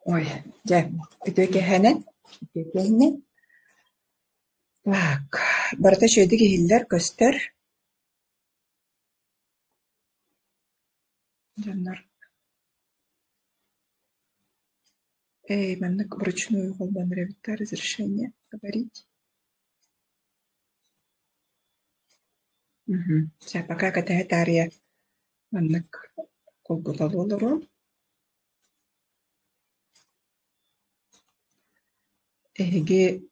Ой, үтөкеһэнэн. Так, барыта шөйдү киһиллэр көстөр. Жаннар. Маннык вручную колбан ребята разрешение говорить. Все, пока катая тария маннык колбутал олору. Эге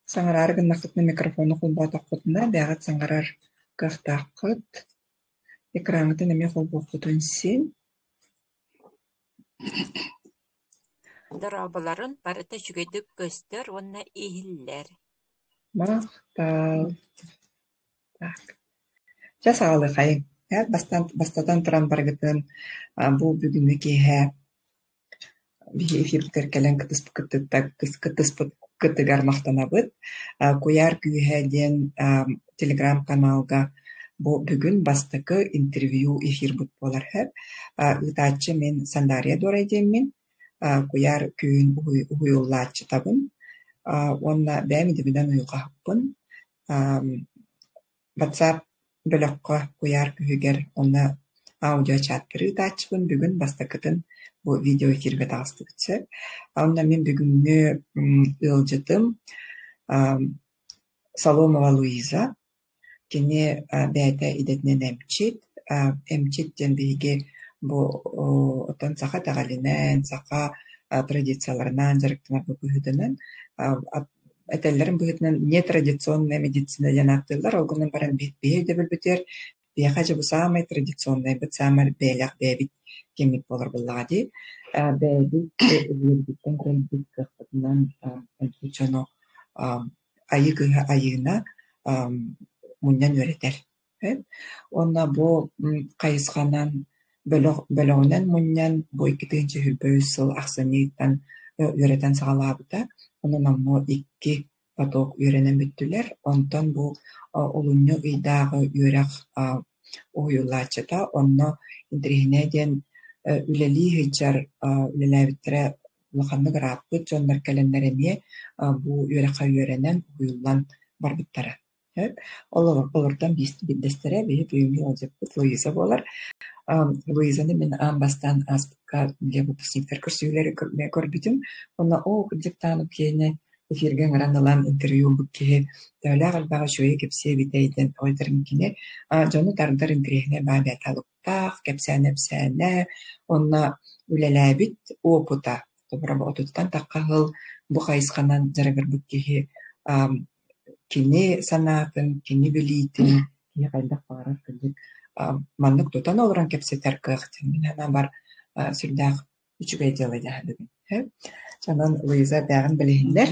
саңарар гыннахтытны микрофону колбатаккытына бягат саңарар кафтаккыт. Экранытын эме колбоккутун син. Дарабаларын барыта шүгэдік көстер, онна ихиллер. Мақтал. Так. Жасағалы қайын. Бастадан тұран барғытын бұл бүгіні кейхә эфирдер кәлін кытыгар мақтанабыт. Куяр күйхәден телеграм-каналға бұл бүгін бастықы интервью эфир бұт болар хэп. Үтачы мен Сандария дорайден Куяр күйін уйуллаачы табын. Онна бәмі дебеден уйулға хаппын. WhatsApp бөлөккө Куяр күйігер онна аудио чаттыры тачпын. Бүгін бастакытын бұл видео эфирге тағысты бүтсі. Онна мен бүгінгі ылжытым Соломова Луиза. Кене бәйті идетінен әмчеттен бейге бұл отын сақа тағалинен, сақа традицияларынан, жарықтына бұл бұхыдынан. Әтәлерін бұхыдынан нетрадиционная медицина жанаттылар. Олғынан баран бейді білбітер. Бейқа жа бұл самай традиционная бұд самар бәйләқ бәйбіт кемік болар бұллағады. Бәйбіт өргіттен көлбіт қықтынан әлбүтшіно айығы айығына мұннан өретер. Онна бұл қайысқанан бөлігінен мұннан бұл 2-ші хүрбөй сыл ақсанеттен өретен сағалабыда. Онын аммо 2 поток өренен бүттілер. Онтан бұл олынны ұйдағы өрек ойылачыда. Онны интерегінеден үлелі ғыджар үлеләбіттірі ұлықанны ғыраппы жондар кәлендеріне бұл өрекқа өренен ойылан барбыттары. Олардан бейдестере бейіп үйімге олжеппіт Луиза болар. Луизаны мен бастан аспыққа выпускниктер көрсеулері көрбітім. Онна о күрдеп танып кейіне эфирген ғыранылан интервью бүкке дәулі ғалбаға жөйі кепсе бітейден ойдырым кене. Жоны тардар интерегіне бәбі аталықтақ, кепсәне, онна үлеләбіт опыта. Тобырабы отуттан таққағыл бұ қайысқанан жарығыр бүккеге кини санатын, кини билитин, кини кайдак барар кылдык. Маннык тутан олоран кепсетер кыхтын. Мен ана бар сүрдәк үчүгэй делайда бүгүн. Санан Луиза бәгын билихиллер.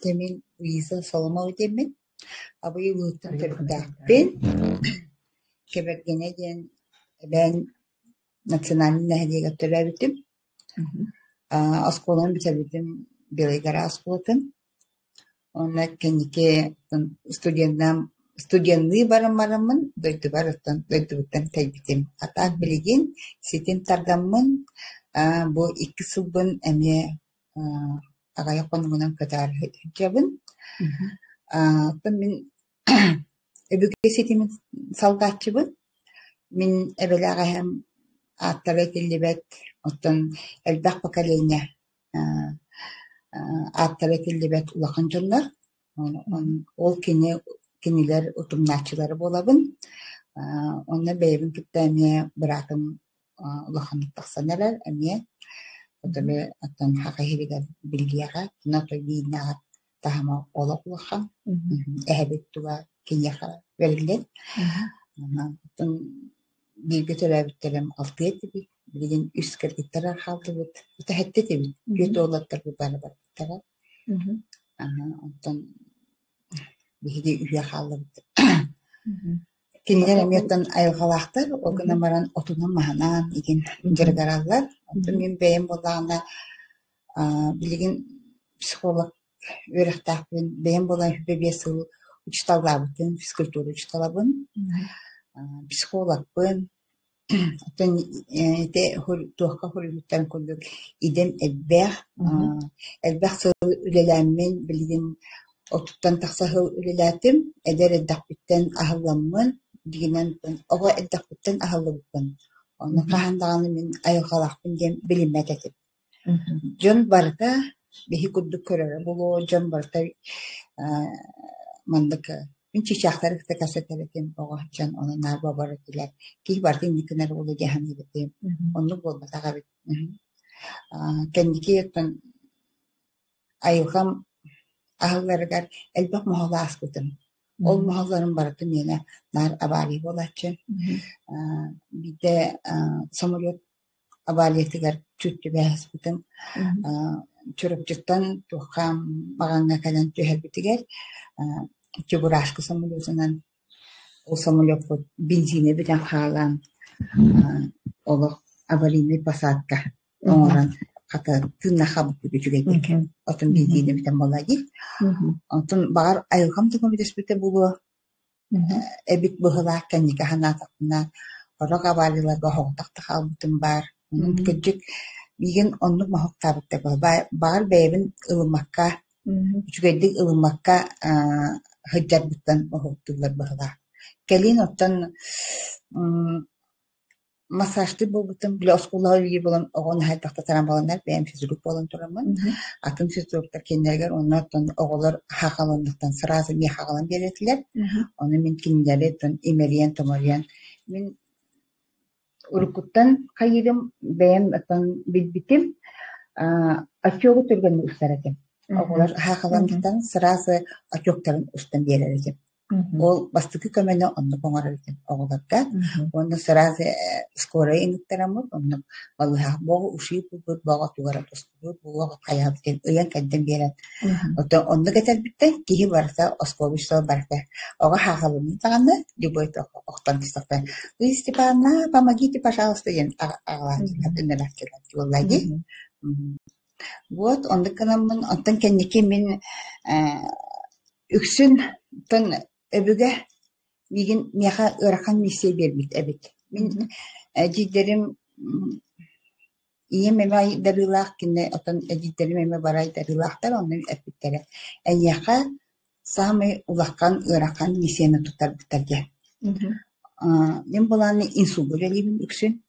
Темен Луиза Соломова демен. Абый луттан төрдәкпен. Кебергенеден бән национальный нәһдиге төләбитим. Асколан битәбитим Белайгара асколатын. Онна кенеке студентный барам-барамын, дойду бараттан, дойдубуттан тәйбитим. Атақ білеген, сетен таргаммын, бұл 2 сылбын әме ағая қонуынан көтар жабын. Мен өбіге сетемен салдатчыбын. Мен әбелі ағайым аттары келдебет, оттан әлбақ поколения аттары келдебет улақан жонлар. Ол кенелер ұтымначылары болабын. Онна бәйбін күттәме бұрақын улақанлық тақсанарар. Әме отылы аттан хақа херігер білгияға, тұна той бейіннаға тахама олақ улақан. Әхәбет туға кенеға верілер. Оттан білгі төләбіттерім 6 етібі. Bilgin üst kırgıtlar halde bu tahette tabii kötü olanlar bu bana baktılar. Ondan bir de üye halde. Kinler emiyattan ayılgalaklar o gün amaran otunun mahanan igen jargarallar. Ondan men beyim bolağına bilgin psikolog öğretmen beyim bolan hübebiyesi uçtalabın, fiskültürü uçtalabın. психологпын отон те туакка хурулуттан курдук идем элбэх үлелэммен билигин отуттан тахсахыл үлелэтим эдер эддахпиттен ахылламмын дигинен ого эддахпиттен ахыллыбын оны кахандаганы мен айылгалахпын дем билиммэтетип жон барта бихи курдук көрөрө було жон барта мандык мен чичахтар кыта касетелетим ого жан оны нарба баратилер ки бартын никенер болу жахани бетим онну болбатага бит кендики еттен айылгам ахылларыгар элбак махалаас бутым ол махалларын бараты мене нар абали болачы биде самолет абалиетигер чүттү бэс бутым чурупчуттан тухам маганга калан түһэлбитигер чебурашка самолетунан ол самолет бензине битен халан олох аварийный посадка оңоран хата тынна хабыт бүчүгетик отун бензине битен болаги отун багар айылгам төгөбүдеспите булу эбит быгылаак кенника ханатакна орок авариларга хоктакта халбытын бар көджүк биген оннук махоктабытта багар бэйбин ылымакка бүчүгедик ылымакка хыджар буттан охоттулар быгыла келин оттан массажды болбутун биле оскулар үйү болон огон хайтакта таран баланар бэм физрук болон турамын атын физруктар кеннергер оннотон оголор хакалындыктан сразу не хакалан беретилер оны мен киндереттен имериен томориен мен урукуттан кайырым бэм атын билбитим ачогу түргөн устаратым оголор хакаландыктан сразу ачоктарын устан берерим ол бастыкы көмөнө онну коңорордун оголорга онну сразу скорая ингиттерамыт онну балыха бого уши бу бого тугара тосту бого каяптен ыян кадден берет ото онну кетербитте кихи барса осковичсо барса ого хахалын таганы любой октан кистапта Степановна помогите пожалуйста ен агалан кадденераккелат жоллаги вот ондыканамын оттан кенники мен үксүн тон öbüge bugün meha ırakan misiye vermit evet. Min cidderim iyi memay darılak kine otan cidderim memay baray darılaklar onun epitleri. Enyaha sami ulakan ırakan misiyeni tutar bitarge. Ben bulanı insul böleliyim üksün.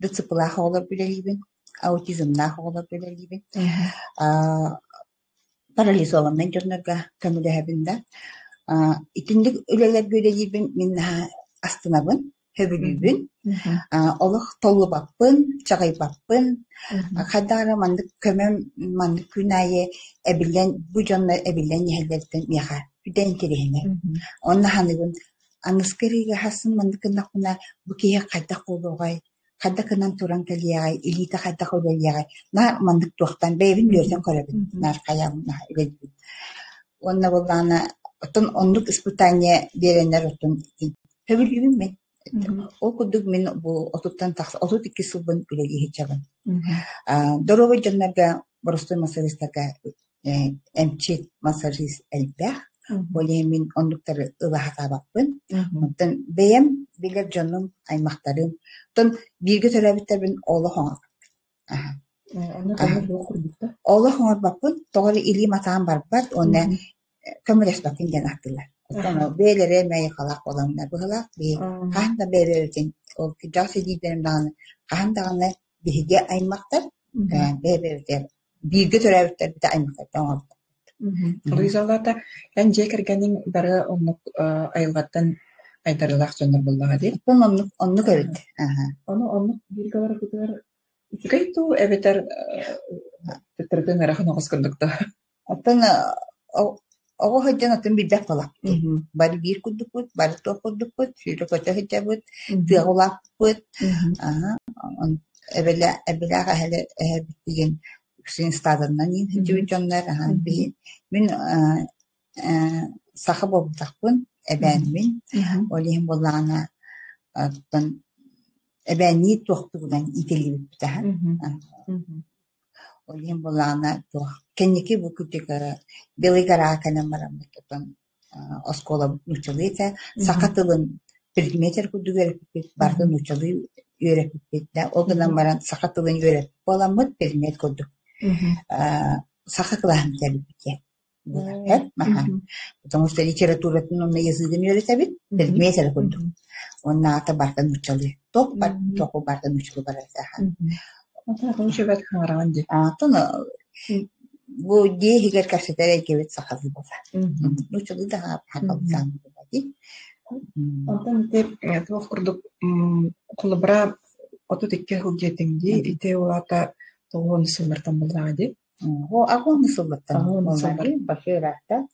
Dıtsıpılah olur böleliyim. Autizmlah olur böleliyim. Paraliz olandan jönlerga kömüle hebinde. İtindik öleler göreliyim minna astınabın, höbülübün, oluk tolu bappın, çağay bappın, kadara mandık kömem mandık günayı ebilen, bu canlı ebilen yeherlerden yaha, güden kerehine. Onna hanıgın, anıskariga hasın mandıkın nakuna bu kiye kadda koluğay, kadda kınan turan kaliyay, ilita kadda koluyay, nar mandık tuğtan, beyvin görsen korabın, nar kayam, nar öledim. Onna bollana, Otun onluk испытание беренler otun. Höbülübün men. O kuduk men bu otuttan taksa, 32 sılbın ülegi hiçabın. Dorovo canlarga, borostoi masajistlarga emçit masajist elbeh. Böyle min onlukları ılaha bakpın. Otun beyem bilir canım aymaktarım. Otun birge törabitler bin oğlu hoğar. Oğlu hoğar bakpın. Doğru ili matağın barbat. Ona kömüles bakın genaktılar. Sonra beylere meyi kalak olanlar bıhılak bir kahanda beylerden o ki jası giderim dağını kahanda dağını bihige aymaktar beylerden birge törevitler bir de aymaktar tamam. Luisallarda ben jekergenin barı onluk ayılgattan aydarılak söndür bullağa değil. Onluk evet. Onluk birge var kutular gaytu eveter tütürdün erahın oğuz kurdukta. Atın ogo hajjan atın bir dek falak. Bari bir kudukut, bari to kudukut, şöyle koca hajjabut, tığolak kut. Ebela hele bittiğin Hüseyin stadından yin hajjabut canlar. Min saha bobutakpın, ebenimin. Olihim bollağına ebeni tohtuğudan iteliyip bitahan. Olihim bollağına toh. Кенники bu küçük beligara kanamaram tutan oskola uçuluysa sakatılın предметер курдук өрөппүт бардын учалы өрөппүт да ол гынан баран сакатылын өрөп боламыт предмет курдук сака кылаам тербите потому что литературатын онна языгын өрөтөбүт предметер курдук онна ата бардан учалы ток бар току бардан учалы барасахан Шөбәт хаңараған тоно бу дегер каштатар экебит сакалы болса учалы да хакалсан ди Онтан деп туох курдук кулубра оту текке хылжетиңди ите улата тоон сылмартан булдага ди. О агон сылмартан булдага башыракта.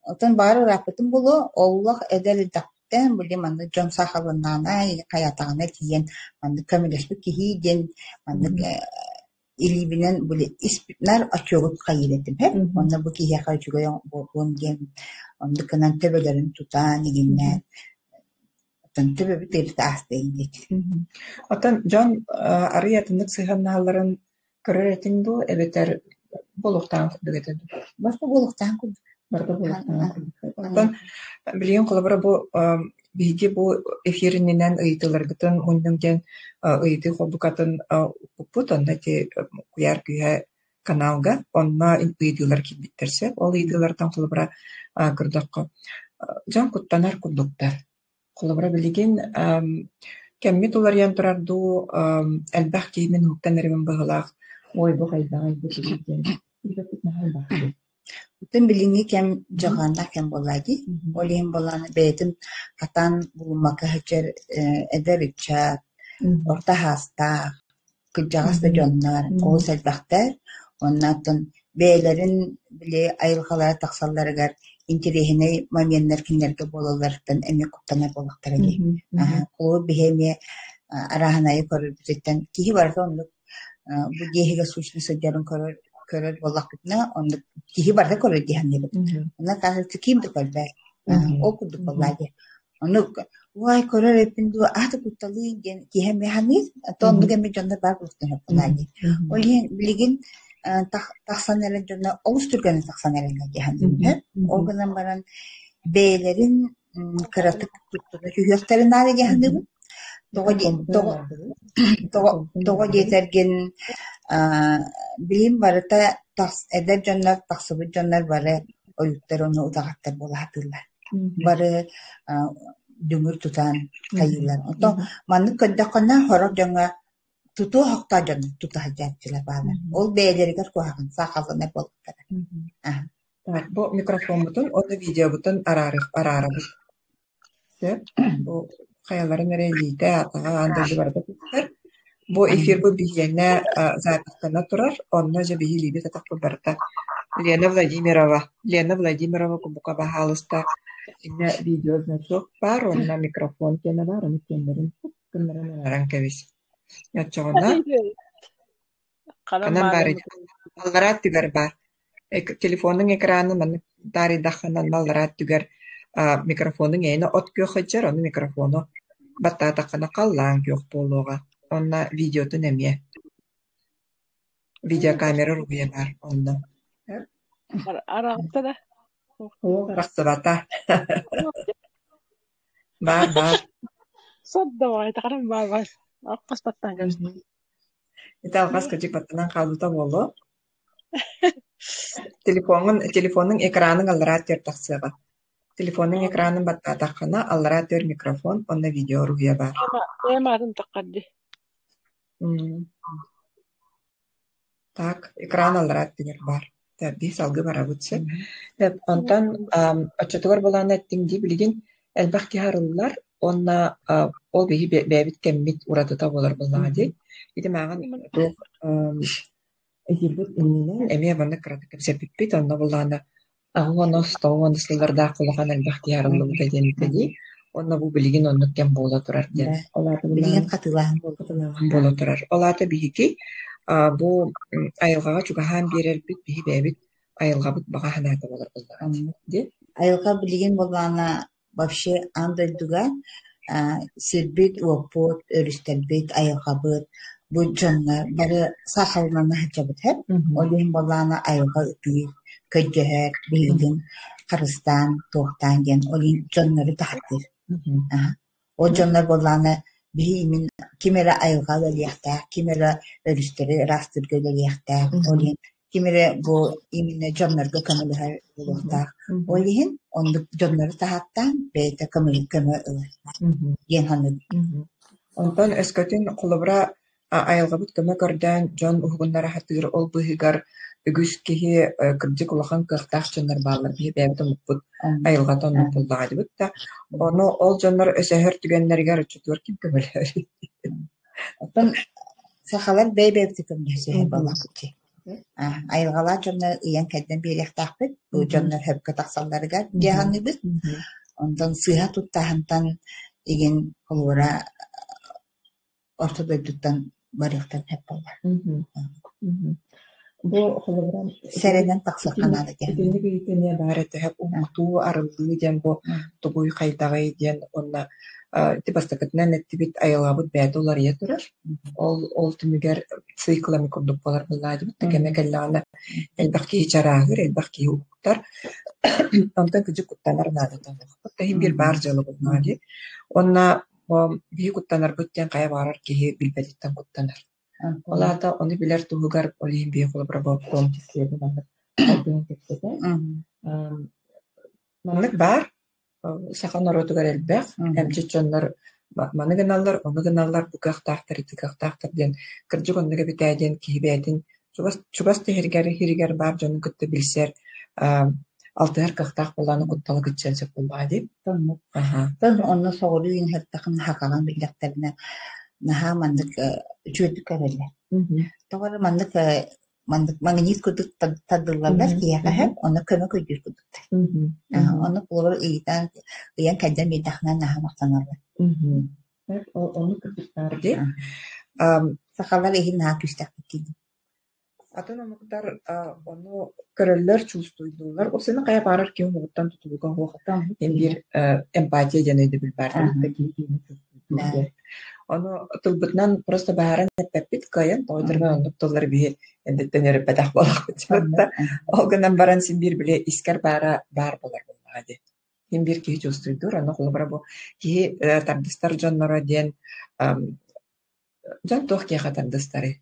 Отон бары рапытын булу Аллах эдел дактен булди манды жон сахалыннана каятагына киен манды көмөлөшпү кихиден манды илибинен буле испитнар ачогут кайылетим хеп онда бу кихе кайчуга бонген онда канан төбөлөрүн тутан игинне отон төбө битер тастыйди Отан жон арыятындык сыйганнааларын көрөрөтүң бу эбетер болохтан дегетен. башка болуктан куд Барда болохтан. Отан билген кулубра бу биги бу эфиринен ыйтыларгытын ундунген ыйты хобукатын пупутон дати куяр күйе каналга онна ыйдылар кибиттерсе ол ыйдылардан кулубра кырдакка жан куттанар курдуктар кулубра билген кемми тулар ян турарду элбах кеймен хуктанермен багалак ой бу кайдагай бу кийген Бүтүн билинги кем жоганда кем болади. Олим боланы бетин катан булмакка хачер эдерича орта хаста кыжагаста жоннар кол селбактар оннатын бейлерин биле айылгалар таксалларыгар интерехине моментнер кинерге бололардан эме куптана болактар эми. Кол бихеме араханайы көрүптен кихи барда онду бу дехиге сучны сыдярын көрөр боллакытна онду кихи барда көрөр диханнебит. Онна кажется кимди көрбө. Ол курду боллади. Ону вай көрөр эпинду аты кутталы ген кихеме ханис тонду геме жонда бар куртун боллади. Ол билген таксанелен жонда олуштурган таксанеленге диханнебит. Ол гынан баран бейлерин кыратык туттуна жүгөктөрүн ары диханнебит. Того детерген билим барыта эдер жоннар таксыбы жоннар бары оюттар оны удагаттар болатылар. Бары дүңүр тутан кайылар. Ото манны көддөккана хорок жонга туту хокта жон тута хажатчылар баалар. Ол бээлеригер куагын сакалына болуптар. Бу микрофон бутун, оны видео бутун арары бут. Бу хаяларын релите атага андырды барда туттар. Бу эфир бу бигене записана турар, онна же бигилиби татак барда. Лена Владимирова кубука бахалыста инне видео значок бар, онна микрофон кене бар, оны кендерин кендерин аранкавис. Ячогона канан бар. Алларат тигер бар. Телефонның экраны мен дари даханан алларат тигер микрофонның эне от көхөчөр, оны микрофону батта такана каллан көх болуга. Онна видеоту неме. Видеокамера ругуялар онна. Аракта да. Рахсабата. Бар. Соддавай тагырым бар. Аккас баттан гәзни. Итал каскачык баттан калдыта болу. Телефонның экранын аллара тер таксыга. Телефонның экранын батта такана аллара тер микрофон, онна видео ругуя бар. Эмадын таккадди. Так, экран аллара тер бар. Таби салгы бара бутсы. Онтан ачатыгар болан аттиңди билген элбах киһарыллар, онна ол биһи бэбит кеммит уратыта болар боллади. Ити маған эфирбит иннен эме баны кратык сепиппит, онна боллана агоnos тоонсларда кулаган элбах киһарыллы дегенди. Онна бу билген оннук кем бола турар ден. Билген катылаан бола турар. Олата биһики бу айылгага чугахан берербит биһи бэбит айылгабыт бага ханата болар боллади. айылга билген боллана вообще андайдуга сирбит уоппут өрүстөрбит айылгабыт бу жоннар бары сахалнана хачабыт хеп олин боллана айылга үпүй көжөһөр билген Кыргызстан тохтан ген олин жоннору тахтыр O jonlar bollana bihimin kimere ayılgal ölüyekte, kimere ölüsteri rastırgı ölüyekte, olin kimere bu imine jonlarga kömülüher ölüyekte, olin onluk jonları tahattan beyte kömülü ılır. Yen hanı. Ondan öskөтүн кулубра айылгабыт көмө көрдөн жон уһугуннара хатыыр ол быһыгар үгүс киһи кырдьык улахан кыахтаах дьоннор бааллар биһи бэбит оннукпут айылгата оннук буллаадыбыт да ону ол дьоннор өсөһөр түгэннэригэр учутуор ким көмөлөр. Отон сахалар бейбепти көмдөсөһөр балакчы. Айылгалар жоннор ыян кэдден биэрехтаахпыт, бу жоннор хөпкө тахсалларыгар диаханныбыт. Онтон сыыха туттаахантан igen колура ортодойдуттан барыктан хеп болар. Бу холобран Середен таксаканады ген. Эдени бейтене барыты хеп умтуу арылыы ден бу тугуй кайдагай ден онна типастакытнан эттибит айылабыт бәді олар етурар. Ол түмігер циклами курдук болар буллады бит текеме келлана элбахки чарагыр элбахки уктар онтан кыжы куттанар нады таны. Тахин бир бар жылы булмады. Онна бии куттанар бүттен кая барар кихи билбедиттен куттанар. Олата оны билер тугугар олин бии холобра бо промтиследи маннык алдын тексете. Маннык бар сахан оротугар элбэх эмчичоннор маныгыналлар оныгыналлар букахтахтар итикахтахтар ден кырдык оннуга битээден кихибэдин чугас хиригер бар жонун кытты билсер алтыгар кахтах боланы кутталы кытченсек булбаады. Тон онно сооруин хаттахын хакалан биллектерине наха мандык үчүөтүк көрөлөр. Тогор мандык магнит кудук тадыллардар кияка хеп оны көмө көйдүр кудуктар. Оны булар ыйтан ыян каддан бидахнан наха мактанарлар. Оны кырдыктар ди. Сахалар эхин наха күстак кийди. Атын онуктар оны көрөллөр чувствуйдулар. Осыны кая барар ки оңуттан тутулган вакыттан бир эмпатия жанайды билбәрдим. Оны тылбытнан просто бааран эппит кайын тойдырга онукталар бии эндеттенер бадах болак битта. Олганан баран син бир биле искер бар болар булмады. Ким бир ки чувствуйдур, аны кулбара бу ки тардыстар жаннара ден жан тохки хатардыстары.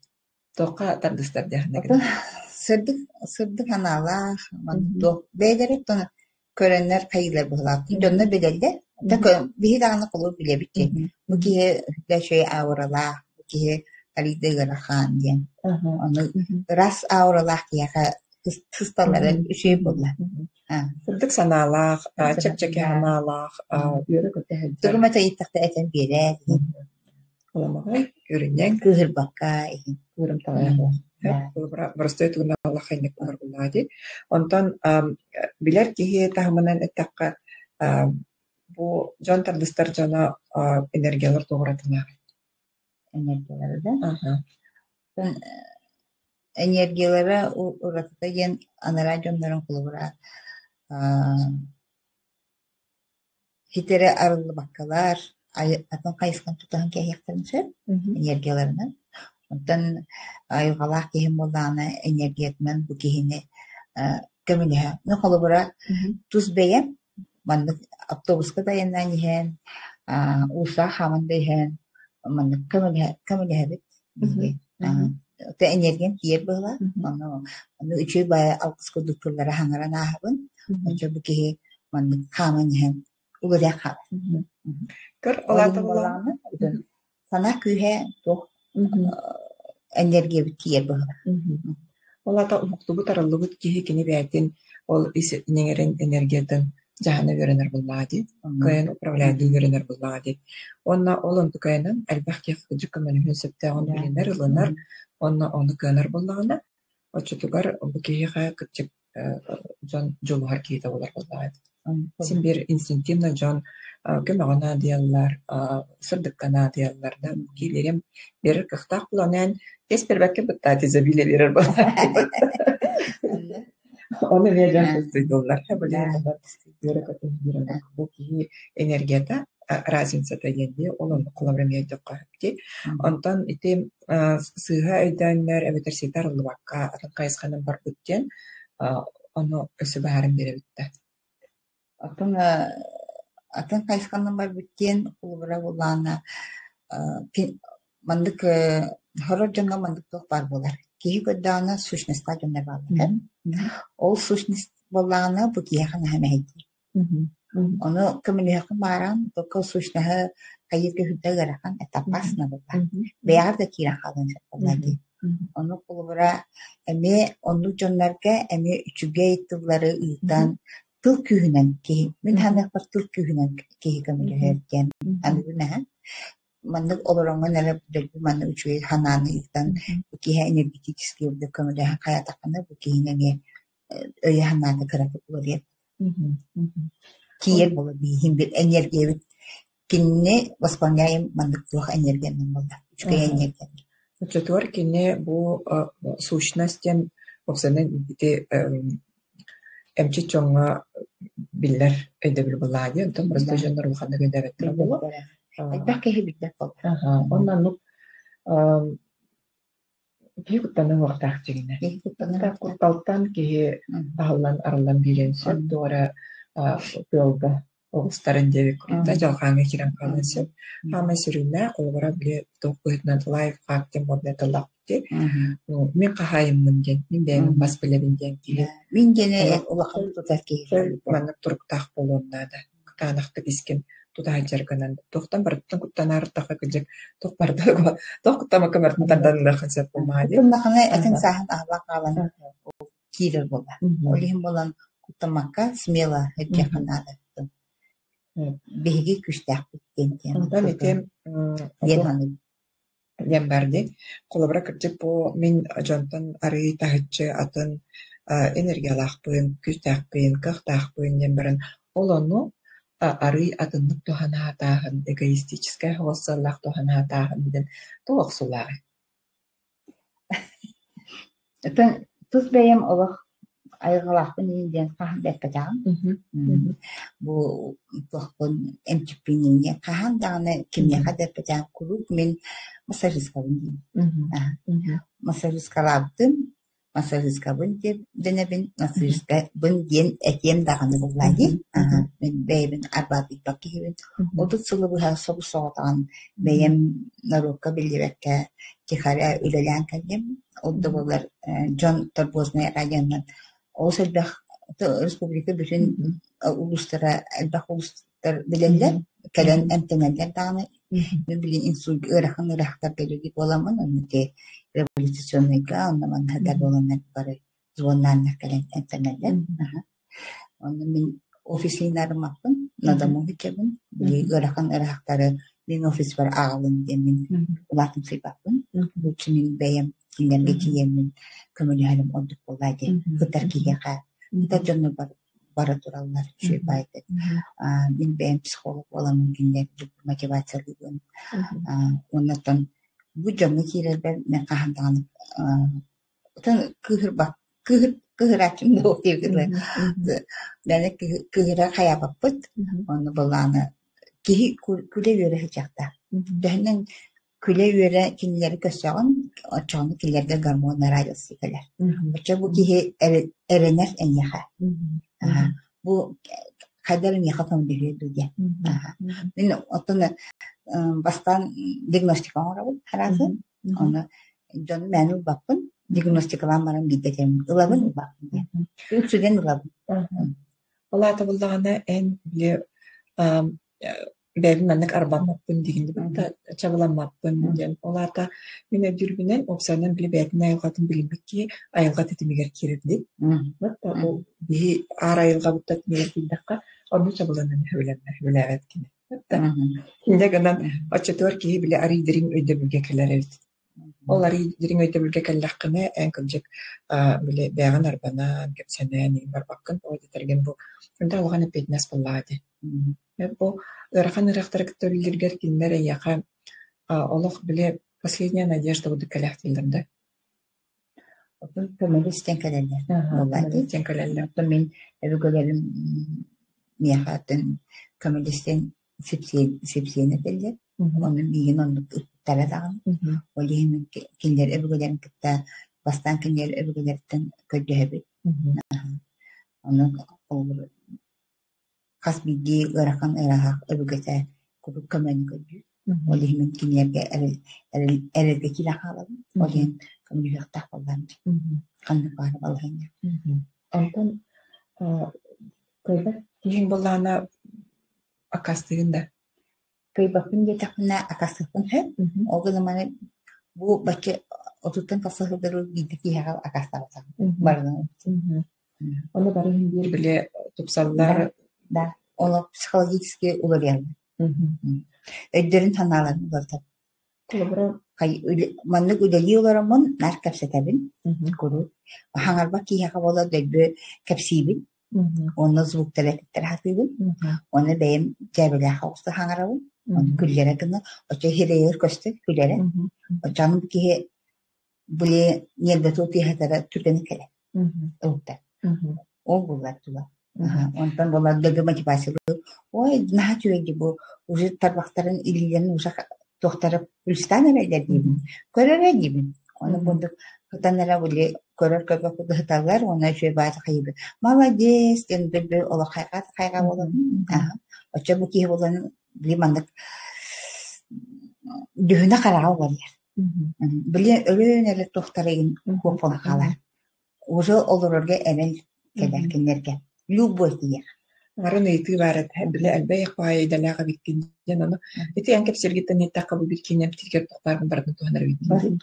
Тоқа тардыстар дехнеген. Сырдык ханалар, мандо бейлерет тон көрөннөр кайылар булат. Жонно белелде. Бихи даганы кулу биле битти. Бу ки дэшей аурала, бу ки алидыгара хан ден. Аны рас аурала кияка тысталары үшей булла. Сырдык саналах, чепчеке ханалах, юры көтөһөд. Тугумата иттакта этен бере. Оламагай көрүнен Кыгыр бакка. көрүм тагыла. Просто тугуна Аллах хайнек бар булады. Онтон билер ки тахманан эттакка бу жон тардыстар жана энергиялар тогуратына. Энергиялары да. Энергиялары уратта ген анара жоннорун кулура. Хитере арылы баккалар, атын кайыскан тутахан кияхтарынча энергияларынан. Онтан айылгалах кихин болланы энергиятынан бу кихини көмүлөһө. Ну кулура туз бейем мандык автобуска даяннан иһэн, уса хаман дейһэн, мандык көмүлөһө бит. Те энергиям киер была. Аны үчүй бая алкыс кудуктулары хаңаран аһабын. Онча бу кихи мандык хаман иһэн. Угуря хап. Кыр олаты буланы. Сана күйе тох энергия киер была. Олата уктубу тараллыбыт кихи кини бәйтин ол неңерен энергиядан жахана веренер буллады. Кайын управляйды веренер буллады. Онна олон тукайнан әлбәхки хыжыккаман септе он биленер ылынар. Онна оны көнер буллагына. Очутугар бу кихи кытчык жон жолугар кийде болар буллады. Син бир инстинктивно жон көмөгана дияллар, сырдыккана диялларда килерем берер кыхтак буланан тес бербекке бутта тезебиле берер булар. Оны веден тустуйдулар. Бу ки энергията разницата енди олон кулабрамия жокка хепти. Онтон ити сыга өйдөннөр эветерситар лыбакка атын кайысканын бар бүттен оны өсү баарым беребитте. Атын атын кайскандан бар бүттен улбара булана мандык хорор жаңга мандык бар болар. Киһи көддаана сущността жондар балар. Ол сущность боллаана бу кияхан хамайди. Оны көмөлөкөн баран токол сущнаһы кайырга хүддө гарахан этаппасна болар. Беяр да кира халын боллади. Оны улбара эме онду жондарга эме үчүгө иттилары ыйтан тыл күйүнөн ки мен ханак бар тыл күйүнөн ки көмөлөһөрден анына мандык олороңго неле дэгби маны үчүгө хананы ыйтан ки энергетически өдө көмөлөһө каятаканы бу кийинеге өйө хананы кыраты болот. Киер болот бихим бир энергия кинне восполняем мандык тух энергияны болду. Үчүгө энергия. Четвер кине бу сущностен оксанын бите эмчи чоңга биллер эдебил булагы, онтон просто жандар уханы гөдәбеттер болу. Айбак кеһи битте болду. Ондан ну бигуттан вактак жигине. Так курталтан ки ахаллан аралан биленсе дора белга Оғыстарын деве күрді, жалғаңа керен қалынсы. Хама сүріне қолғыра біле тоқпыйтынан лайф қақтен моднеті лақпте. Мен қағайым мүнген, мен бәймін бас білебінден келе. Мен гене олақын тұтар кейі. Маны тұрықтақ болуынады. Танақты бескен тұтар жарғанан. Тоқтан барыттың күттан арыттаққа күлжек тоқ барды. Тоқ күттама көміртін танданылықын сәп болмайды. Күттамақыны әтін сағын ағлақ алан кейдер болда. Олейін болан күттамаққа смела әдге қанады. Беги күштәк биттен. Онда метем Ямбарди колобра кырдык по мен жонтон ары тахычы атын энергиялахпын, күштәкпын, кыхтахпын демберен. Олону ары атыннык тухана тахын эгоистическая хосаллах тухана тахын ден тоқсулары. Этен туз бәем олох айгалахпын инден кахан бәппәтәгән. Бу тохпын эмчипиннен кахан дагы кимне хадәппәтәгән курут мен массажистка бин. Массажистка лабдым, массажистка бин дип денебин массажистка бин ген этем дагы буллады. Мен бәйбин арбабит бакибин. Одут сылы бу хасабы сагатан бәем нарукка билебеккә тихара үлелән кәдем. Одды булар Джон Торбозный районнан Ол сәлбәқ республика бүтін улустара әлбәқ улустар білелер, кәлән әмтенәлер дағыны. Мен білген инсульт ұрақын ұрақтар бәлеге боламын, өніке революционныйға, оннаман хәдәр боламын бары звоннанлар кәлән әмтенәлер. Оны мен офислинарым апын, надаму хетчебін, біле ұрақын ұрақтары мен офис бар ағылын демен ұлатын сыйпапын. Бұл мен бәйім кинлерге киемин көмөлү халым оддук боллайды. Кытар киеха, кытар жонну бара тураллар чүй байды. Мен бәйім психолог боламын кинлер мотивациялыгын. Оннаттан бу жонну кирелбер мен кахандаган кыхыр бак, кыхыр ачым да октевгилер. Дәне кыхыра хаябаппыт, оны боланы кихи күле өре хычакта. Дәнен күле өре кинлери көсөгөн, очону кинлерге гормон радиосы келер. Очо бу кихи эренер энеха. Бу кайдарын яхатан береді де. Мен отыны бастан диагностика орабын, харазы. Оны жону мәнү баппын, диагностикалан баран бидетем. Улабын баппын. Үксүден улабын. Ола табылдағаны ән біле бәйбін мәнік арбанмаппын дегенде бәді чабыламаппын деген. Оларда мен өдірбінен опсайынан біле бәйбін айылғатын білінбекке айылға тетімегер кереді. Ол бейі ар айылға бұттат мегер білдіққа оны чабыланын хөвіләвәт кені. Хинде гынан очетуар кейі біле аридерин өйді білге келер өйді. Ол аридерин өйді білге келләққыны ән көлжек біле бәйған арбанан, кепсенен, бар баққын ойды тәрген бұл. Онда оған әпетінес болады. Бұл ырахан ырақтары көтөлілдергер кинлер яқа олық біле последняя надежда бұды кәләқтелдірді. Көмөлі істен кәләлер. Істен кәләлер. Мен әбігөлерім мияқатын көмөлі істен сепсиені білдер. Оны миген онлық үттәрі дағын. Олейін кинлер әбігөлерін күтті бастан кинлер әбігөлердің көдді әбі. Оны олғыр Kas bilgi garakan erahak öbügete kubuk kömeni gördü. Olihimin kinyerge erelge kila kalalım. Olihin kömeni yoktak olan. Kanlı bağırı balığın. Ondan kıybat kihin bolana akastığında. Kıybakın yetakına akasıkın hep. O zaman bu bakı oturtun kasıkları gidip yağal akastabatan. Barıdan. Onu barın bir bile tupsallar Da. Onu psikolojik olur yani. Ödlerin tanılarını da tabii. Kolabora Manlık ödeliği olaramın nar kapsatabilin. Kuru. Hangar bak ki yakabola döbü kapsibin. Onu zvuk telefikler hatibin. Onu benim cebele havuzda hangarabın. Onu küllere kını. O çehireyir köstü küllere. O canım ki böyle yerde tutuyor hatara türkeni kele. Öğütte. O bunlar tula. Ondan bunlar döbü motivasyonu. Oy naha tüyegi bu. Ucu tarbakların ililerini uşak doktora pülstan evvel gibi. Körere gibi. Onu bunduk hıtanlara böyle körör köpek kudu hıtarlar. Ona şöyle bazı kayıbı. Malades. Yani döbü ola kayga olur. Oça bu ki olanın limandık düğüne karağı var yer. Bile öyle doktorayın kopona kalar. Ucu olururga emel kelerkenlerge. Любовь yer. Ngarın eğiti varet bile elbe yakbayı dalaga bitkinden onu. Eti ankep sergitten etta kabul bitkinen tiker toktarın barın tuhanar bitkin.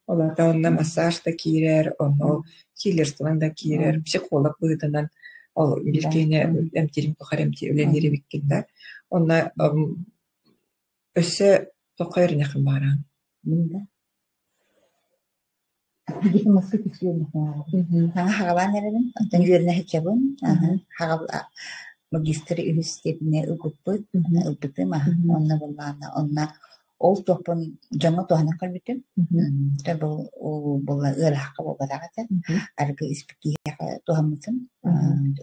Ola da onna masaj da kirer, onu kilirstvan da kirer, psikolog bıhıdınan o bilkine emtirim tokar emti ölenleri bitkinler. Onna össe tokayır yakın baran. Bunda. Gidip masuk istiyorum. Hagalan nerenin? Ondan yürüne hecabın. Hagala magistri üniversitetine ıgıppı. Igıppı mı? Onna bulana. Onna ol topun canı tohana kalbitim. Tabi o bulla ırak kabul kadar. Arka ispiki tohamışım.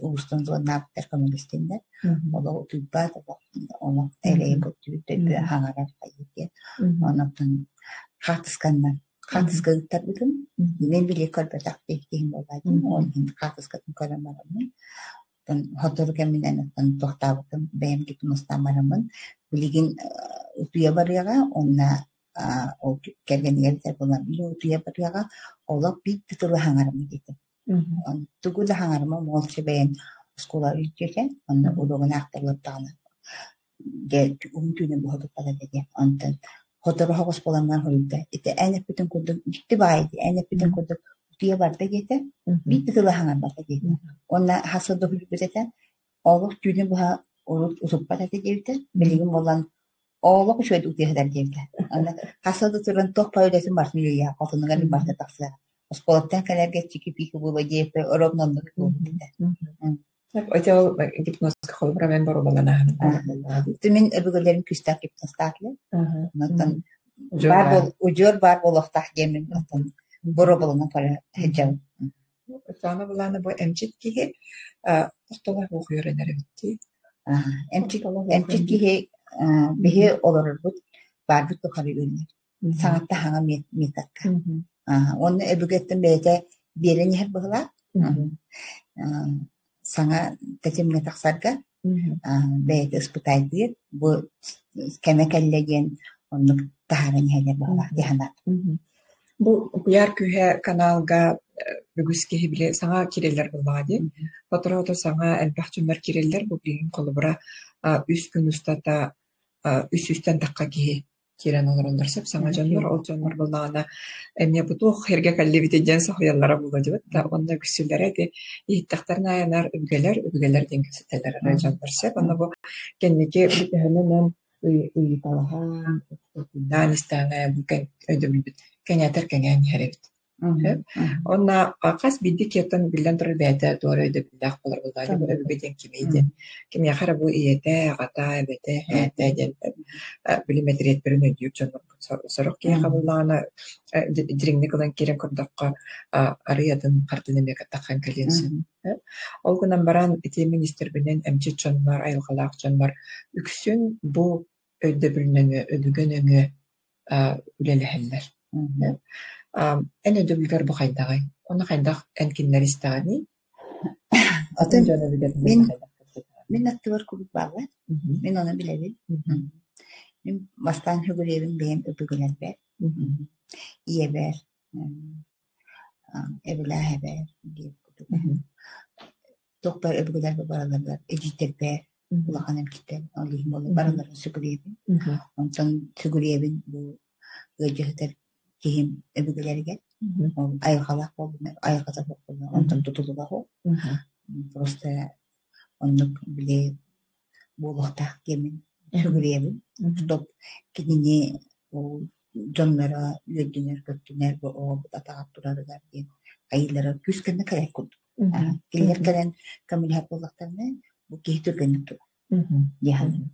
Uğustan sonra ne yaptır komünistinde. Ola o tübba da onu eleye götürdü. Hangarar kayıp. Ondan katıskanlar. Katıskanlar bugün. Ne bile kalbetak bekleyin olaydı. Onun katıskanın kalamaramın. Hotor keminden tohtabıkın benim gitmestan maramın. Biligin utuya barıyaga onna o kelgen yerde bulan bile utuya barıyaga ola bir tutulu hangarımı gitti. Tukulu hangarımı molçe beyin skola ülkece onna uluğun aktarlıp dağını. Gel umutuyla bu hotor pada dedi. Ondan hotoru havas bolanlar hoyuldu. İşte en bütün kurduk gitti baydı. En bütün kurduk utuya barda gitti. Bir tutulu hangar barda gitti. Ona hasada hülbüzeten oğluk günü buha urut usup pada dedi. Biligin bolan oğluk şöyle utuya kadar dedi. Ona hasada turan toh paylaşım başlıyor ya. Altının galip başta taksa. Oskolattan kadar geçti ki piki bu vaciyet ve oranlandı bu dedi. Öte gitmezke kolabora ben baro balana. Tümün öbürlerin küstak gitmeztaklı. Ondan ucur bar boloktah gemin. Ondan boro bolana para hecab. Sana balana bu emcit ki tohtalar bu öğrenir bitti. Emcit ki bihi olur bu. Bar bu tokarı ünlü. Sanatta hanga mitakka. Onu öbürgetten beyte birini her bağla. Sana tetimle taksarga beyte isputay diye bu kemekelleyen onu taharan hele bağla dihanat. Bu yer kühe kanalga bügüskehi bile sana kireller buladi. Fotoğrafta sana elbahçınlar kireller bu bilin kolubra üst gün ustada üstten takka ki kiren olurlarsa sana canlar o canlar bulana emye bu toh herge kalli bitecen sahoyallara bulacak da onda güsüllere de ihtaktarna yanar übgeler dengeseteler canlarsa bana bu kendike bir hemen uyutalahan dan istana bu kan ödül kenyater kenyan heret. Ona kas bidik yatan bilen terbiyete doğru edebilir kollar bulacak bu beden kimiydi. Kim yakara bu iyete gata bete hete bilimetret birin ödüyor canım soruk ki kabulana dirinne kalan kiren kordakka arıyadan partine takkan kalensin. Olgunan baran iti minister binen emçi canlar ayılgalak canlar üksün bu ödebilnenge ödügönenge üleleheller. En ödülger bu kaydağay. Ona kaydağ en kinler istani. Ben Мен аттыбар күбік бағла. Мен оны білебін. Мен бастан хүгіребін бейін өпігілер бәр. Ие бәр. Эбілә әбәр. Тоқпар өпігілер бәр баралардар. Эжитер бәр. Улақан әмкеттер. Олығын болу бараларын сүгіребін. Онтан сүгіребін бұл өжігітер кейім өпігілерге. Айғалақ болдыңар. Айғаза болдыңар. Онтан тұтылуға ол. Просто оннук биле болуктак кемин сүгүребин стоп кинини жоннора лөдүнөр көптүнөр бу атагап турарыгар ген айылара күскенде керек кут килер келен камилхат болуктарны бу кейтүргөнүк тур яхан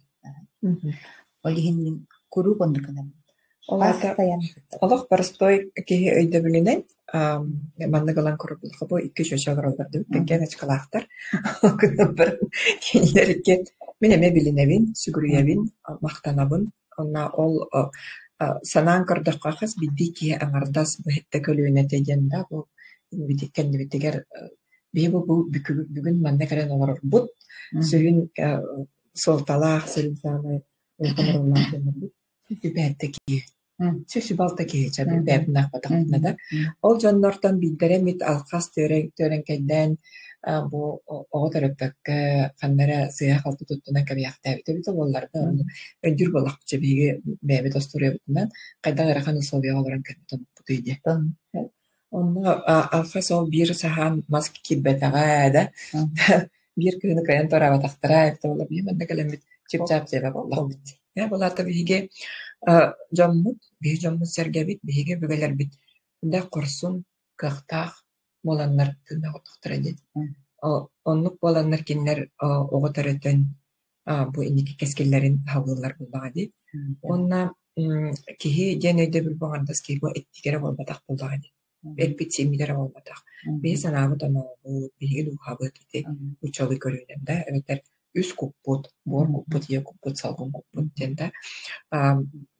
олихин куру кондукана Олох барстой кеһи өйдө билинен манныгалан корбулга бу 2 жашагар оларды беккен ачкалактар бир кинилерге мен эме билинебин сүгүрүебин мактанабын онна ол санаан көрдөккө хас бидди ки аңардас бу хетте көлүнө тегенда бу бидиккен дибитигер бибу бу бүгүн манна каран олор бут сүйүн солталаах сылсаны олтоморлар бибеттеки Сөсү балта кейче бәбін ақпатақына да. Ол жоннортан биддері мит алқас төрен кәйден бұл оғыт өрөппәкке қандара сыяқ алты тұттына кәбияқта әбіті біті оларды өндір болақ күче бейге бәбі достыры өбітінен қайдан әріқан ұсылбия оларын кәбітін бұты еді. Оны алқас ол бір сахан маски кеббәтіға әді. Бір күні кәйін тора батақтыра әбіті олар беймін де кәлембет чеп-чап себеп олақ біті. Бұлаты бейге жоммут, бейге жоммут сәргәбит, бейге бүгелер бит. Бұнда құрсын, қақтақ, боланлар күнді ғотықтыр әдет. Онлық боланлар кенлер оғытар өтін бұл инекі кәскелерін хавылар болбаға дейт. Онна кеге ден өйді бір болғандас кеге бұл әттігері болбатақ болбаға дейт. Әлбет семилері болбатақ. Бейге санағы тонауы, бейге луғабы кейте ұчалы көрінемді. Әветер үс куппут, бор куппут, е куппут, салғын куппут денді.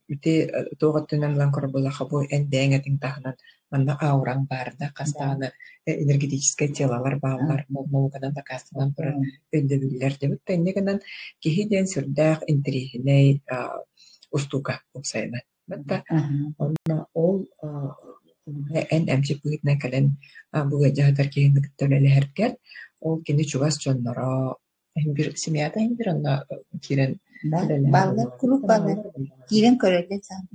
Үте тоғаттынан лан көрбілаға бұл әндәң әтің тағынан манна аураң барды, қастағаны энергетический телалар бағалар, молғадан да қастынан бұрын өйді білілер деп. Тәнегінен кехи ден сүрдәқ интригіней ұстуға ұқсайны. Бәтті ол ән әмчек бұғытна кәлін бұғы жағдар кейінді күттөлелі әркер, ол кені чуғас жоннара bir simiyata bir onda kiren bağlar kurup bağlar kiren körelde sen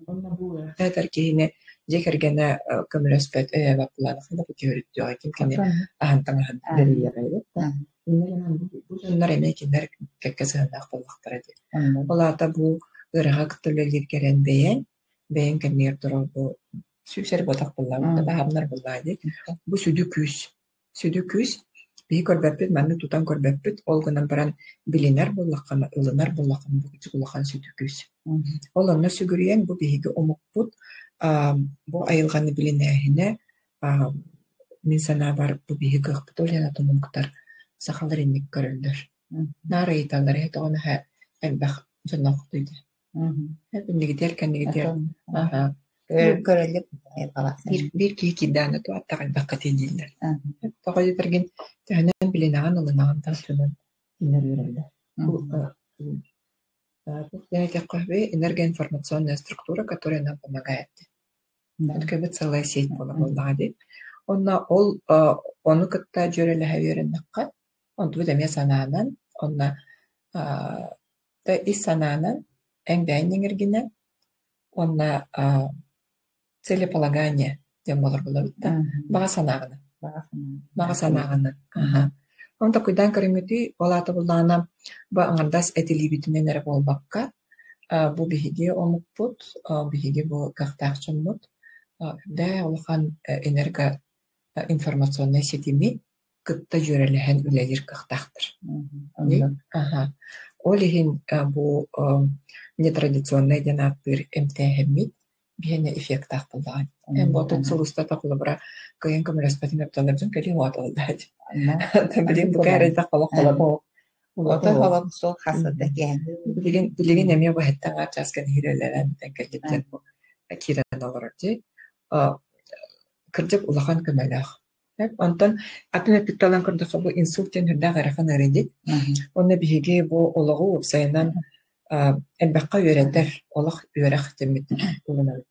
onda bu kadar ki yine jekergene kömürespet evaplar da bu görüntü kim kene ahantan deri yaraydı bunlar bu bunlar emekinler kekkesen akıllıktır edi olata bu ırığa kıtırlar geren beyen kenler duru bu süseri botak bullar da hamlar bullaydı bu südüküs bir körbepet, manı tutan körbepet, olgunan paran biliner bollakana, ılınar bollakana, bu küçük bollakan sütüküs. Olanlar sügüriyen bu bihigi omukput, bu ayılganı bilinehine, min sana var bu bihigi ıqpıt olyan atomum kıtar, sakalar indik görüldür. Nara italları heti ona elbaq canlı okuttuydu. Hep indigi derken der. körelde Bir kiki dana tu hatta elbaq edildiler. Toqayı tergen Tehnen bilinağın ılınağın tasının inler verildi. Bu это энергия информационная структура, которая нам помогает. Это как бы целая сеть была в он как-то жюрели хаверен накат, он тут эмес сананан, он и сананан, энгдайн энергия, он целеполагание, тем болар было видно, багасанагана. Багасанагана. Он такой дан каримити, олата булдана, ба ангардас этилибитинен эре болбакка, бу бихиге омукпут, бихиге бу кахтахчынмут, да улахан энерго информационный сетими кытта жөрелеген үлелер кахтахтыр. Олихин бу нетрадиционный денаттыр эмтехеммит, бихене эффектах булдан. Вот цулуста такулы бра кайын көмөрөспөтүн өптөлөрдүн кели уатылдать. Билин бу кайры такалакала бу. Ота халам сол хасада генди. Билин эме бу хеттен ачаскен хирелерен текелиптер бу. Кирен алырды. Кырдык улахан көмөлөх. Онтон атын эпикталан көрдөкө бу инсульттен хүрдэ гарахан эредит. Онна биһиги бу ологу сайынан элбакка үөрэтер олох үөрэх теммит улунар.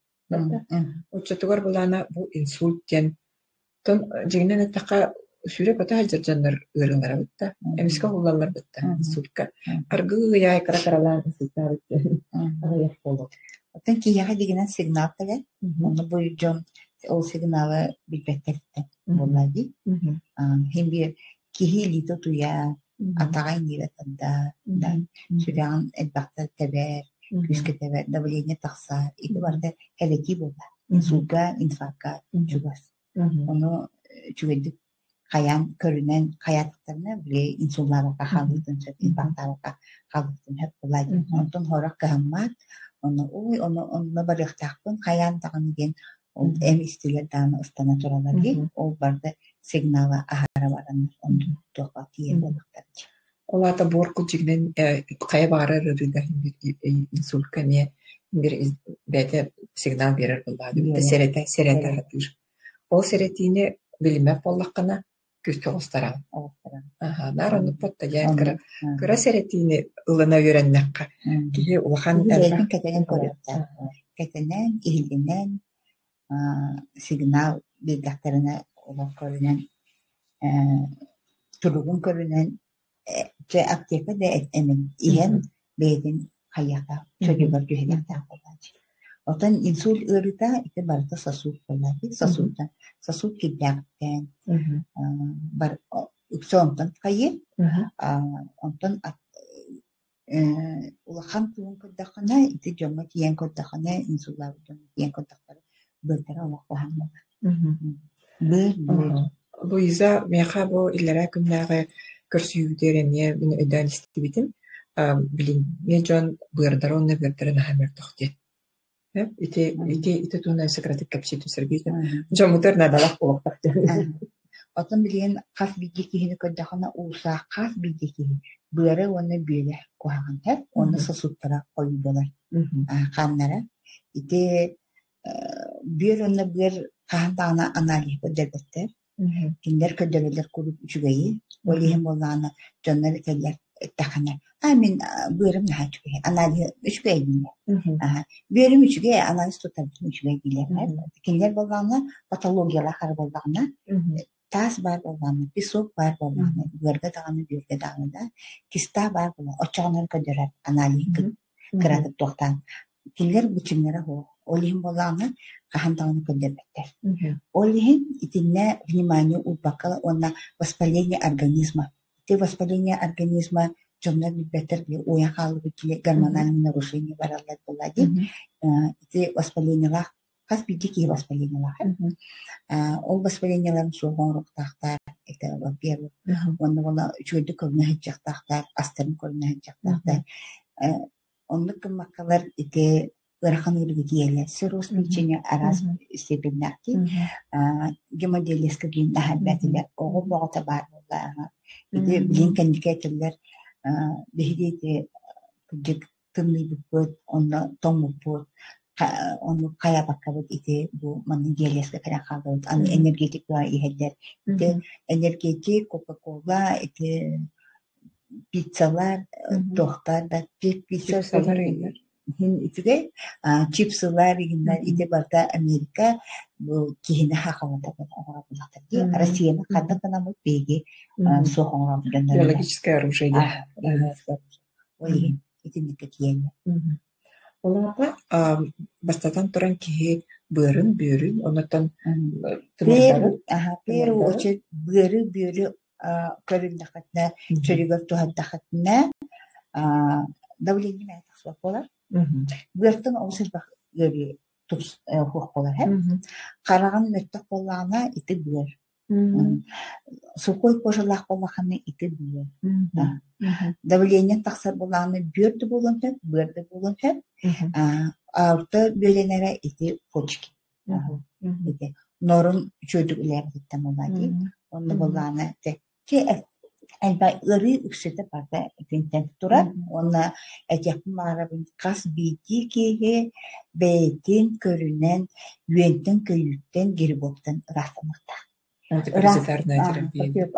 Учутугар булана бу инсульттен тон жигнен этака сүрэ бата хаджаржаннар үөрүңара бытта. Эмиске хуллалар бытта инсультка. Аргы яй каракаралан инсульттар бытта. Аяк болду. Отын кияға дегенен сигнал келе. Оны бұл жон ол сигналы билбеттерді. Болады. Хембе кихи лито туя атағай неветанда. Сүрян элбақтар тебер, күске тебер, давление тақса. Икі барды әлеки болда. Инсулька, инфарка жүгас. Оны жүгедік қаян көрінен қаятықтарына біле инсулларыға қалықтын сөп, инфарктарыға қалықтын хөп болады. Онтын хорақ қағаммат. Оны барықтақпын қаян тағын ген ол әм істелер даны ұстана тұралар ген ол барды сигналы ағара бараныр онды тоққа тиен болықтар. Олата борку жигнен қая бағарар үріда инсультка не бір бәді сигнал берер болады. Сереті хатыр. Ол серетіне білімеп болаққана күсті ғыстарам. Нар оны потта жайын кыра серетіне ұлына өреннаққа. Кеге ұлақан әрбақ. Кәтенен көріпті. Кәтенен, ихілденен сигнал бейдақтарына олар көрінен тұрғын көрінен аптека да әмін иен бейден қаяқта чөдігір жүхелектақ болады. Отан инсульт ырыта ите барыта сосуд болады. Сосуд кедяқтен бар үксонтан қайы онтан улахан туын көддақына ите жоңа тиен көддақына инсуллар тиен көддақтары бөлтері олақ қоғанмада. Луиза, меха бу иллера күннәгы көрсүйдеріне мен өйдан істебетім. Білін, мен жон бұйырдар онны бөрдерін әмір тоқты. Ите туна секретик капситу сергейді. Жон мұтыр надалақ олық тоқты. Отын білген қас бейде кейіні көддақына ұлса қас бейде кейі. Бұйыры оны бүйелі қоғаған әп, оны сосуттара қойы болар. Қаннара. Ите бүйір оны бүйір қағандағына анализ көддербеттер. Киндер көддерелер көріп үчігейі. Олейім болағына жонлары келер тақанар. Мен бүйірім наға үчігейі. Анализ үчігейі. Бүйірім үчігейі, анализ тұтабытын үчігейі дейлер. Киндер болағына патологиялар қар болағына тас бар болғаны, песок бар болғаны, бүйірге дағаны, бүйірге дағаны да, киста бар болғаны, очағынан көдерер анализ кіратып тоқтан. Киндер бүчімлері ол. Олейім болағына қағандағаны көдербеттер. Олейім итинне внимание убакала онна воспаление организма. Ите воспаление организма жомна билбеттер бе ояқалы бітіле гормональный нарушение баралар болады. Ите воспалениялар қас бидеки воспалениялар. Ол воспаленияларын соғонруқтақтар, это во-первых. Онны бола жөйді көріне хеджақтақтар, астырын көріне хеджақтақтар. Онны кыммақалар ите ырахан үргі диелер. Сироз печенье араз степеннәки. Гемодиализка дейін нәхәлбәтілер. Оғы боғыта бар болағына. Ите білін кәндікетілер бігідейті күдік тымны бүкбөт, онны тоң бүкбөт. Onu kaya bakabıt iti bu manın diyelisle falan kaldı. Anı energetik var iheder. İti energetik Coca-Cola, iti pizzalar, tohtar da pizzalar iyiler. İti de chipslar iyiler. İti barda Amerika bu kihine hakkavata kadar olacaktır. Rusya'nın kadar kanamı peki soğuk olarak. Биологическое оружие. Ой, ити дикет yiyelim. Оларға бастатан тұран кеге бөрін, онаттан Первую очередь бөрі көрілдіқатына, чөрігер туғаддақатына давление мәйтақ сұлақ болар. Бөрттің олсыз бақ өрі тұс құқ болар. Қараған өттіқ болағына иті бөр. Сухой кожалақ болағына иті бөр. Давление тақсар болағына бөрді болын хөп, бөрді болын хөп. Арты бөленері ити почки. Норын чөйдік үләбіттен болады. Онды болағына әлбай ұры үксеті барды үкінтен тұрар. Оны әтекпін мағарабын қас бейті кейге бәйтін көрінен, үйентін көйіктен, гербоптан ұрақтымықта. Антипаразитарная терапия.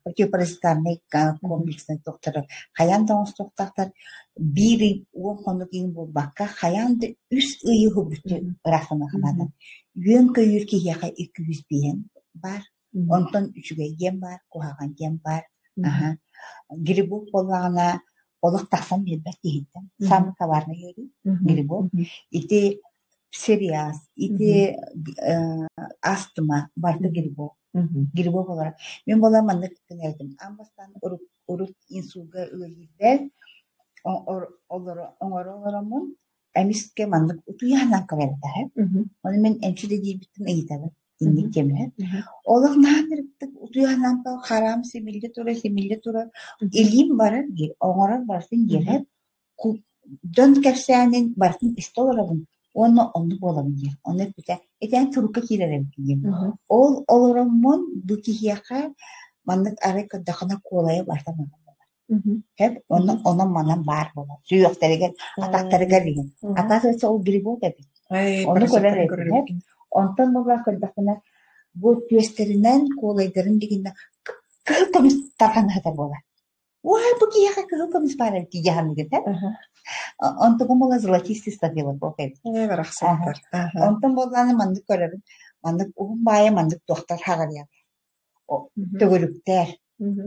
Противопаразитарный комплексный доктор. Хаян даңыз доктор бири уон конугин болбакка хаянды үс ыйы хубрүтү ырахына ханада. Юн көйүр кияха 200 биен бар. Онтон үчүгэй ген бар, кухаган ген бар. Грибок боллагана олық тақсан бербәт дейдім. Самый коварный ери грибок. Ити псориаз, ити астма барды грибок. Грибок олар. Мен болам мандык тенелдим. Амбастан урут инсулга ылыйбер. Оңоромон эмиске мандык утуянан каларда. Оны мен эмчиде дейбиттин ыйтабы. Инник кеме. Олық наадырыктык утуянан кал харам семилде тура илим бары оңорор барсын жереп дон кепсәнин барсын истолорабын. Onu bolamıyor. Onu bile. Eden turka kirerim diyeyim. Olurum bu kiyaka manlık arayka dakana kolaya başlamadım. Hep ona manam var bola. Suyuk teregen, atak teregen. Atak ise o gribo tabi. Onu kolayım hep. Ondan bola kadakana bu piyesterinden kolayların diginde kılkamış takan hata bola. Вай, поки я как рука ми спара ти яханга, да? Он то помогла золотисти ставила покай. Рахсаттар. Онтон болланы мандык көрөрүн. Мандык бая мандык доктор хагаря. Төгөрүктер.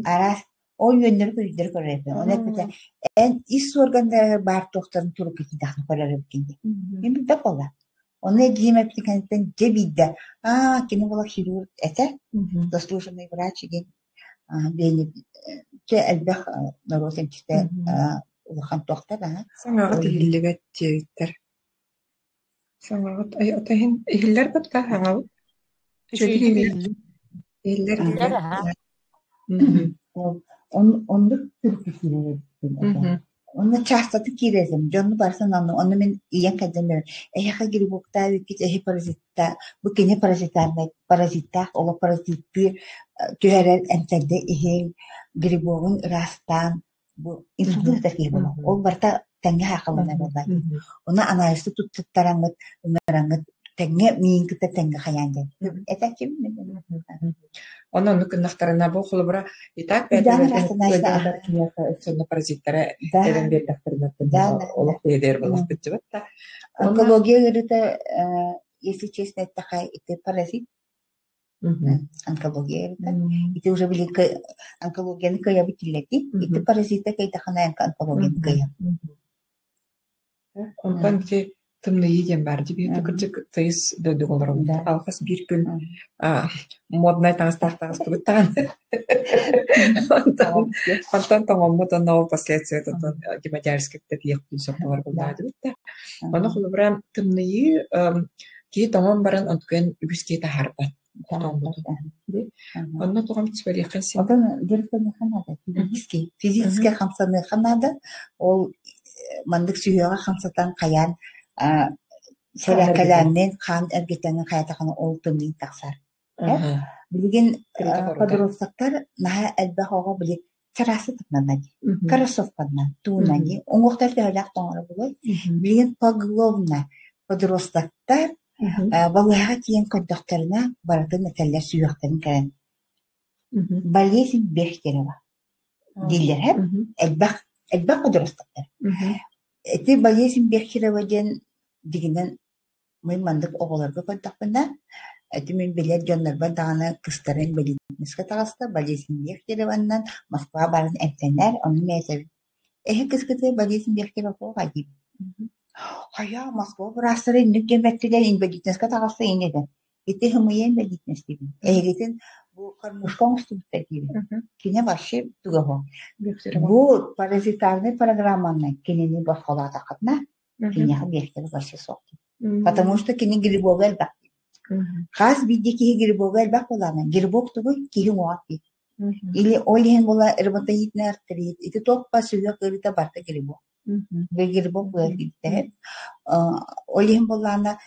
Арас ол йөндөр көйдөр көрөбү. Оны бите эн ис органдары бар доктордун турукка кидахны көрөрүп кинди. Мен бит бола. Оны гемопликантен дебидде. Кини бола хирург эте. Заслуженный врач ген. Бени элбэх наросен кисте улахан доктор Саңагыт ихиллибет тиеттер. Саңагыт отахин ихиллер бутта хаңабыт. Ихиллер. Онды түркү киребит. Onu çastı kirezim. Canlı barsan onu men iyen kademler. Eğer gribokta vekit ehe parazitta bu kene parazitta ola parazit bir tüherel enterde ehe gribokun rastan bu insülin terkibi bu. O barta tenge hakalana bolda. Ona analizi tuttarangıt, umarangıt tenge min kita tenge hayande. Eta kim? Onun nuknaqtarına bu xulubra itak ödül parazitlere eden bir daktarına olaq eder bolaq bitibet ta. Онкология это, если честно, это такая это паразит. Онкология это. Это уже великая онкология, какая битилети. Это паразит, какая-то ханая онкология, какая. Ondan ki tımlı yiyeceğim verdi bir tıkırcık sayıs döndü olurum. Alkas bir gün modnay tanız tahtağız tuğuttan. Ondan tamam modan nol последствия это гемодиализкте тиек сопалар булдайды бит. Аны хулубра тымны ки тамам баран анткен үбүскә тахарбат. Аны тугам тибелихэн син. Одан директор ханада физически хамсаны ханада ол мандык сүйөга хамсатан каян сәрәкәләрнен хан әргетәнен хаятаханы ол тымны таксар. Билген подростактар наһа әлбәхага биле терасы тапнады. Кроссовканы туунаны оңоктар тәләк таңара булай. Билген поголовно подростактар балага тиен контактларына бардын тәлләр сүйөктән кәрән. Болезнь Бехтерева. Дилер әлбәх подростактар. Эти болезнь Бехтерева дигенен мен мандык оголорго контактына эти мен билет жоннорба дагана кыстарын билетмеске тагаста болезнь Бехтереванан Москва барын эмтенер оны месеп. Кыскыты болезнь Бехтерева гадип. Хая Москва брасыры никеметтилер инвалиднеске тагаста инеде. Эти хымыен билетместиби. Эгетин bu karmışkan üstündeki kine başı tuğu. Bu паразитарный программаны кинени бахала такатна кине объекты başı сокты. Потому что кине грибовый бак. Хас бидики грибовый бак оланы. Грибок тугу киһи уапи. Или олен бола ревматоидный артрит. Это топпа сүйөк ырыта барта грибок. Ve грибок бөлгитте. Олен болана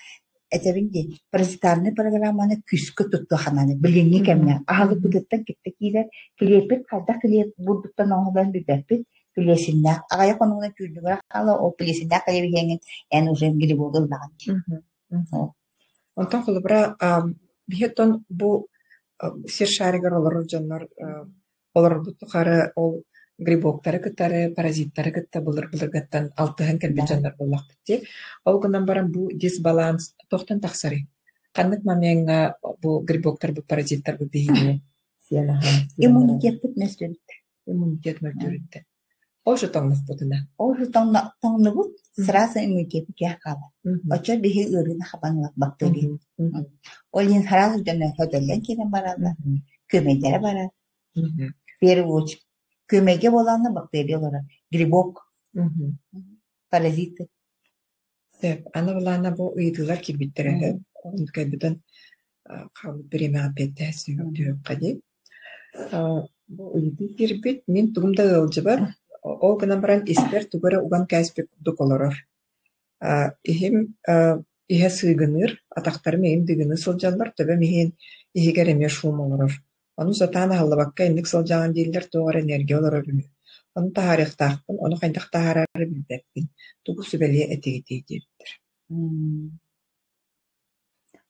Этеринде паразитарный программаны күскө тутту хананы билинги кемне агы будуттан кеттекилер клепет калда клеп будуттан оңдан бибеппит клесинна агая конуна күлдүгө ала о клесинна калебиген эн уже грибогыл баган. Онтан хулубра бихеттон бу сир шаригар олар жаннар олар бутухары ол грибоктары кытары паразиттары кытта булыр-булыргаттан алтыһын кэлбит жаннар буллах битти. Ол гынан баран бу дисбаланс тохтан тахсары. Каннык мамеңга бу грибоктар бу паразиттар бу бейне сиэнахан. Иммунитет бүтнөстүн. Иммунитет мөлдөрүтте. Ошо тоңнук бутуна. Ошо тоңнук сразу иммунитет кяхала. Очо бихи ырына хабанлак бактерия. Олин сразу жана хөдөлөн кирен баралар. Көмөйдер барар. Первую көмөйге боланы бактериялар, грибок, паразиты. Деп, аны булана бу уйдылар кирбиттере. Кайбытын кабыл береме апетте сөйөп кади. Бу уйды кирбит мен тугумда ылжы бар. Ол гынан баран эспер тугара уган кайспек доколорор. Ихим иһэ сыыгыныр, атактары мейим дыгыны сылжаллар, төбө мейин иһигер эме шуум олорор. Onu satana halabakka indik sılcağın değiller doğar enerji olur ölümü. Onu taharıqtaqpın, onu qayndaq tahararı bildirpin. Tuğu sübeliye etegi deydirdir.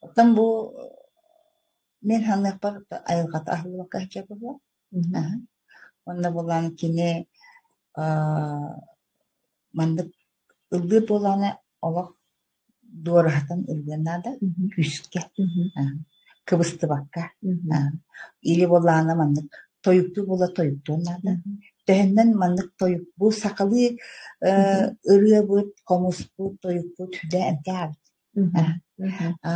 Otan bu men hanlaqpar ayılgat ahlıbakka hacabı var. Onda bulan kine mandık ıldır bulanı olaq doğrahatan ılgınada küske. Kıbıstı bakka. İli bolağına manlık toyuktu bola toyuktu onlarda. Döhenden manlık toyuk bu sakalı ırıya bu komus bu toyuk bu tüde ente abi.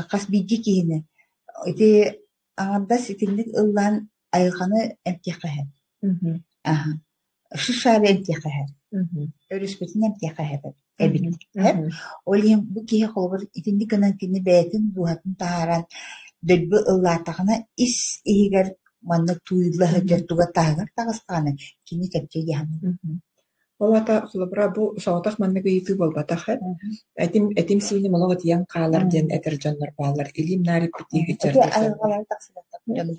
Kas bilgi ki yine. İti ağırda sitinlik ıllan ayıkanı ente kahep. Şu şarı ente kahep. Örüsbetin ente kahep. Evet. Olayım bu kiye kolbar itinlik anan kini beytin duhatın taharan dödbü ıllатағына ис иһигэр маннык туйдылаһы жертуга таагаар тагыстааны кини кепче яһаны. Олата хулабра бу соотах маннык ыйты болбатахы. Этим сини молого тиян каалар ден этер жаннар баалар илим нари питиги жертуга.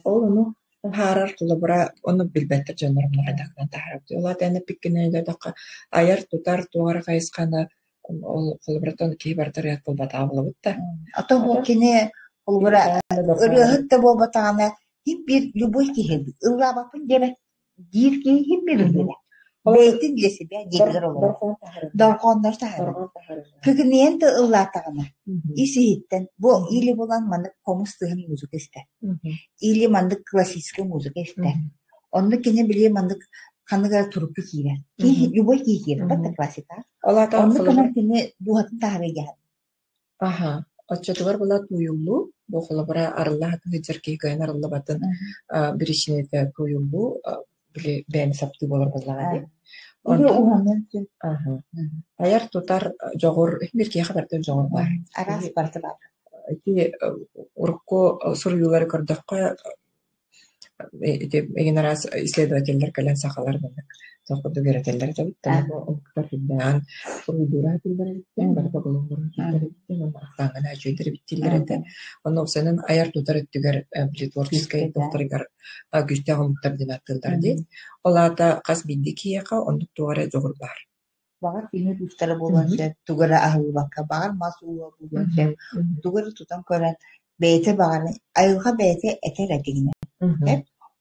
Олону харар хулабра оны билбеттер жаннар мурадакан тахарапты. Олата эне пиккенеде дакка аяр тутар тугара кайыскана ол хулабратан кейбартар ят болбата болбутта. Ото бу кини Олгора өрөһөттө болбатагана хим бир любой киһеби ылла бапын дебе дир ки хим бир дебе бейтин дилесе бе дигер олор даркондар тахар кыгынен да ылла тагана иситтен бу или болан маны комустыгын музыка исте или мандык классический музыка исте онны кене биле мандык каныгар туруп кире ки любой киһер бата классика онны кана кене дуатын тахарыга Аха Отчетувар була туюллу, бу холобара арылла хыжырки гайна арылла батын биришинете туюллу, биле бен сапты болар буллагы. Аяр тутар жогор бирки хабартын жогор бар. Арас барты бар. Ити урукко сурюлар көрдөккө эгин арас исследовательдер кален сахалар болду. Тоқуду беретелер жабыт. Октар фиддан сурюлар билдирген бар болуңор билдирген аңана жөйдер биттилерде. Оны сенин аяр тутар өттүгөр творческий докторгар күчтөгүм табдинаттылдар ди. Олата кас биддики яка ондук тугара жогор бар. Багар кини дустары болганча тугара ахылбакка багар масууга болганча тугара тутан көрөт бейте багар айылга бейте этер этигине.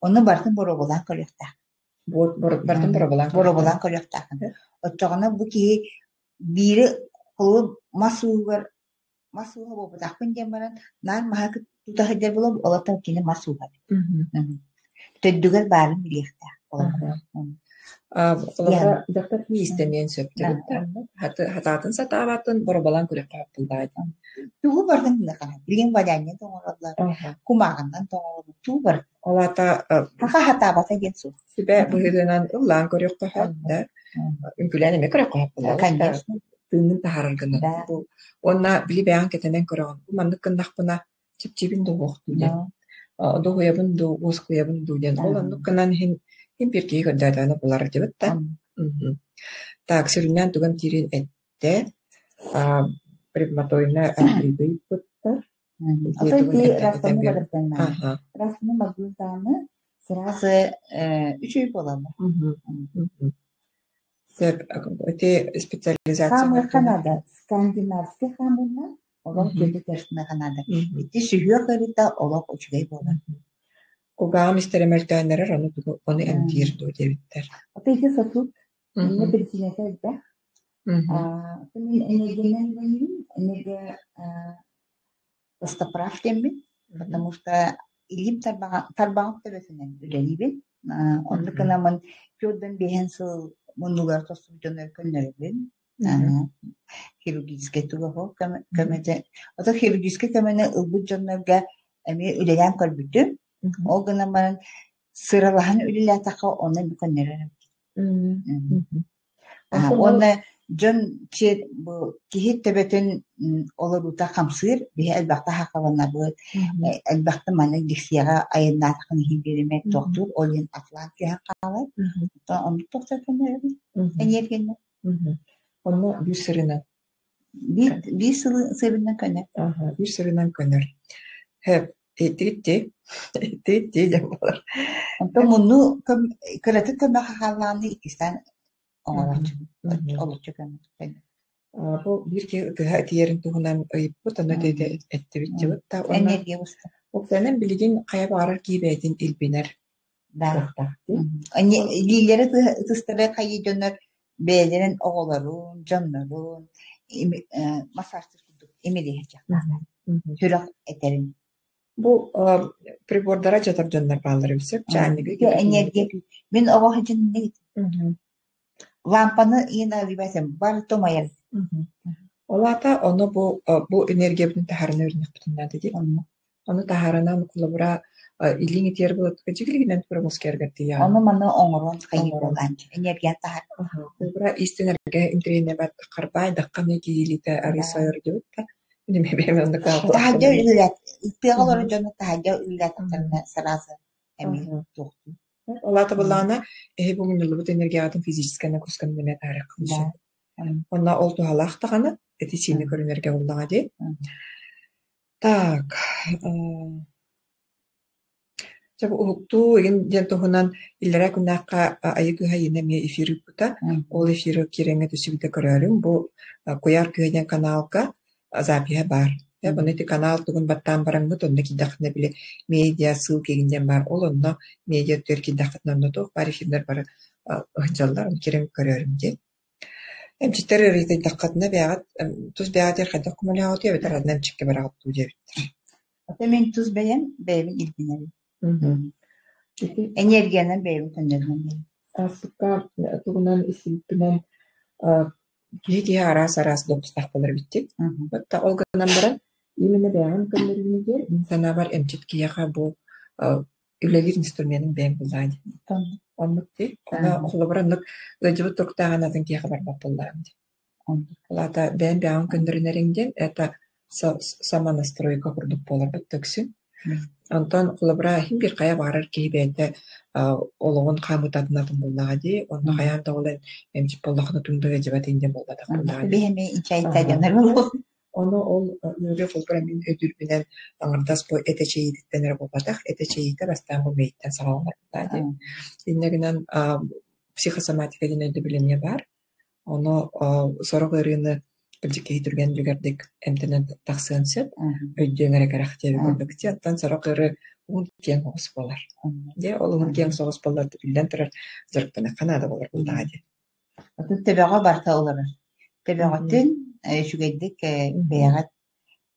Оны бартын боробулан көлөктө. Бартын боробулан көлөктө. Оттогона бу ки бири кылып масууга болбутакпын дем баран нар махак тутахыдер болом олата кини масууга. Төддүгөр барын билехте. Олара доктор истемен сөптүр. Хататын сатабатын боробулан көлөктө булдайды. Тугу бардын кана. Билген баданья тоңордлар. Кумагандан тоңорду. Туу бар. Олата Хака хатабата генсу. Себе быһыдынан ыллаан көрөктө хатта. Үмкүләне ме көрөктө хатта. Конечно. Тынын тахарылгына. Онна били бяан кетенен көрөгөн. Мандык кындакпына чипчибин до вохту. До хоябын до воскуябын до ден. Оланды канан хин бирки көрдөдөнө булар дебетта. Так, сөрүнөн туган тирин этте. Предматойна акрибый путта. Расны магнитаны сразу 3 ай болду. Это специализация. Хамы Канада, скандинавский хамына, олар келди терсине Канада. Ити сүйө кырыта олар учугай болду. Kugaam isteremeltäänere onu emtiir do debitler. Otayca satut ne presidente de Senin энергиямен говорим, энергия достоправдемин, потому что илим тарбағын төбесінен үлелейбін. Онды кынамын көрден бейен сыл мұнылар тосып жонар көнербін. Хирургическе туғо көмеде. Ото хирургическе көмені ылбыт жонарга әме үлелен көрбүтті. Ол кынамын сыралахан үлелі атақа оны көнерер. Оны John Chet bu kihit tebeten olaruta kamsır bir elbette hakavanlar bu elbette manın diksiyaga ayında takın hibirime doktor olin Atlantik hakalar da onu toktatlar enerjinin Onu bir sırrına bir sırrından kanar bir sırrından kanar hep etti yapar ondan bunu kıratı tabi hakalarını ikisinden olacak bu bir diğerin tuğunan ayıpı da ne dedi etti bitti da enerji usta o senin bilgin kaya bağırar gibeydin ilbiner da anne lileri tıstıra kayı döner beylerin oğulların canların masajsız kuduk emeleyecekler hürak eterin bu pribordara çatar canlar bağları bilsek canlı enerji ben o hacın ne lampanı yine alibesem var tomayar. Olata onu bu enerji bütün taharına örnek bütünler dedi. Onu taharına kullanıra ilin itiyer bu kecikliğinden kurulmuş kergeti ya. Onu mana onurun kayıp olan enerji tahar. Bura istenerge intrine bat karbay dakika mekilite arisayır diyor da. Ne benim onda kaldı. Tahaca illet. İptiğaları canı tahaca illet atarına sırası. Emin yoktu. Olata bulana bu minulu bu enerji atın fizikskene kuskan mene tarih kılışın. Ona oldu halak tağına etisini körünerge oldağı değil. Tak. Tabi uhuktu egin jentohunan illere kunakka ayıgıha yine mi efiri puta. Ol efiri kirenge tüsübüte körörüm. Bu koyar köyden kanalka azabiha bar. Ya bunu ti kanal tuğun battan barangı tonda ki dakına bile medya sığ keginden bar. Olonda medya türki dakıtnan da toğ bari filmler bara hıncalar kirenge körörüm diye. Hem çitleri reyde dakıtına beğat tuz beğat yer kadar kumali ağıtı ya beter adından çıkkı bara ağıtı diye bitir. Temin tuz beğen beğen ilgilenim. Enerjinin beğen töndermen. Aslında tuğunan isimpinden Kiki aras dokuz tahtaları bitti. Hatta olganan baran yemine beğen kıllarını diye insana var emçit kiyaka bu ülelir instrümanın beğen kullandı. Anlık değil. Ona okula baranlık gıcıbı Türk'tağın adın kiyaka var bapulandı. Hatta beğen kıllarını eta sama настройка kurduk polar bittöksün. Ondan okula barahim bir kaya varar ki bende oluğun kamıtadına bulladı. Onda kayan da olan emçip pollakını tümdü gıcıbat indi bulladı. Behemi inçayta janır bu. Onu ol nöre folbramin ödül bilen anırdas bu eteçeyi dittenere bulladı. Eteçeyi de bastan bu meyitten sağlamadı. İnneginen psikosomatik edinedi biliniye var. Onu sorularını Kecik hiturgen jugardik emtenen taksensep ödüngere karakter gördük. Attan soruları unutken hoş bolar. Ya unutken hoş bolar bilen tarar zarpana kanada bolar buldadı. Atın tebeğa barta olur. Tebeğatin şu geddik beyagat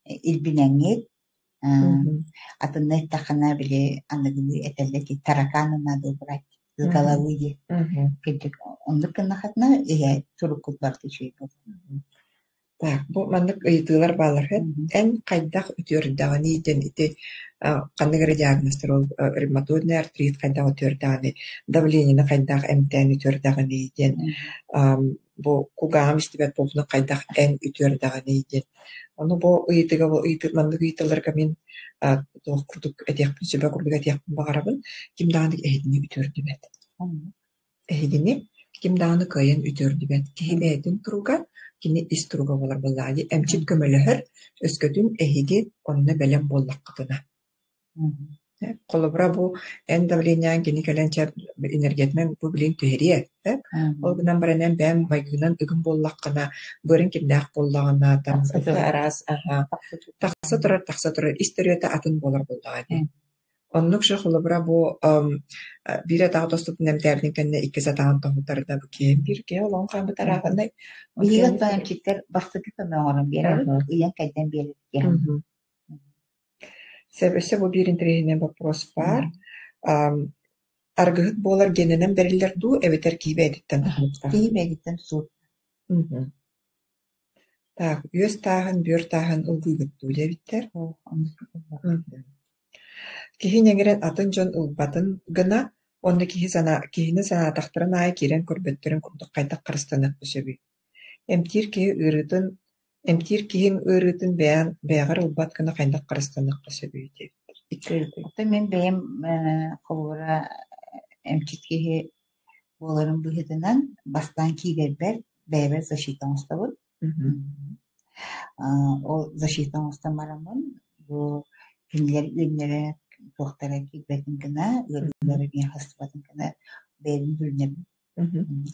ilbinenget atın ne takana bile anladığını etelleki tarakanına da bırak. Galavıydı. Kecik onluk kanakatna turukut bartı şey bu. Tak, bu manlık ıyıtılar bağlar. En kaydak ütürdağını iten iti kanıgırı diagnostur ol rheumatoid artrit kaydak ütürdağını davleniyini kaydak emten ütürdağını iten bu kugağım istibet bobunu kaydak en ütürdağını iten onu bu manlık ıyıtılar kamin kurduk etiyakpın sübe kurduk etiyakpın bağırabın kimdağınık ehidini ütürdübet ehidini kimdağını kayın ütürdübet kihile edin turuga kini istruga bolar bolladı. Emçit kömölöhөр öskөtün ehigi onunla belen bollak kıtına. Kolobra bu en davlenyan kini kalanca energetmen bu bilin tüheriye. O günden baranen ben maygınan ıgın bollak kına börün kimdağ bollağına tam aras. Taksa turar isteriyote atın bolar bolladı. Оннук шахулабра бу бире таа тоступ немтердин кенне иккесе таан тохутарда бу кем бир ке олон кайбы тарагандай. Биһиге тоон читтер бастыгы томоорун берер, ыйан кайдан берер кен. Себесе бу бир интерегинен вопрос бар. Аргыт болар гененен берилер ду эбетер кийбедиттен тахмытта. Кийбедиттен суут. Так, үөс тааһын, бүйөр тааһын ылгыйгыт дуу дебиттер. Киһи неңерен атын дьон ылбатын гына, онда киһини санаатахтарын аайы киирен көрбөттөрүн курдук кайдак карыстанык бөсөбүй. Эмтиир киһиң ыырытын бэйэҕэр ылбат гына кайдак карыстанык бөсөбүй дебиттер. Ота мен бэйэм холура эмчит киһи буоларын быһытынан бастан киибербер бэйбер защитан устабыт. Ол защитан устамарамын бу кинилер үйнере тохтара киибетин гына ыырылары мен хастыбатын гына бэйбин бүлнебин.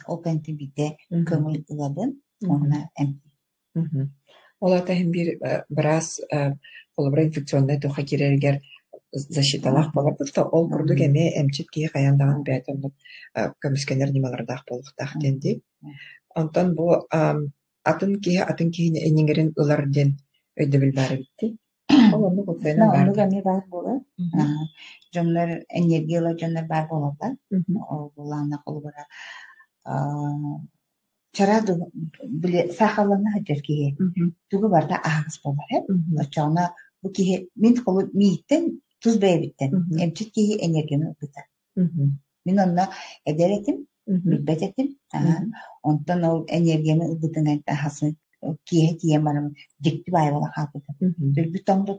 Ол пенти бите көмүл ылабын онна эмти. Олата хим бирас холобра инфекционный тоха кирергер защиталах боларбытта ол курдук эме эмчит кии каяндаган бээтоннук көмүскенер нималардах болуктах денди. Онтон бу атын киһини эниңерин ылар ден өйдө билбаары битти. Ол онну кутайна бар. Онну гами бар болар. Жоннор энергияла жоннор бар болар. Ол булана холобра чараду биле сахалана хаджар кии. Тугу барда агыс болар. Очона бу кии мин холу мииттен туз бэйбиттен. Эмчит кии энергияны ыпыта. Мин онна эдеретим, билбететим. Онтон ол энергияны ыпытынан хасын кие марам дикти байбала хапыта. Дүрбү тоңдо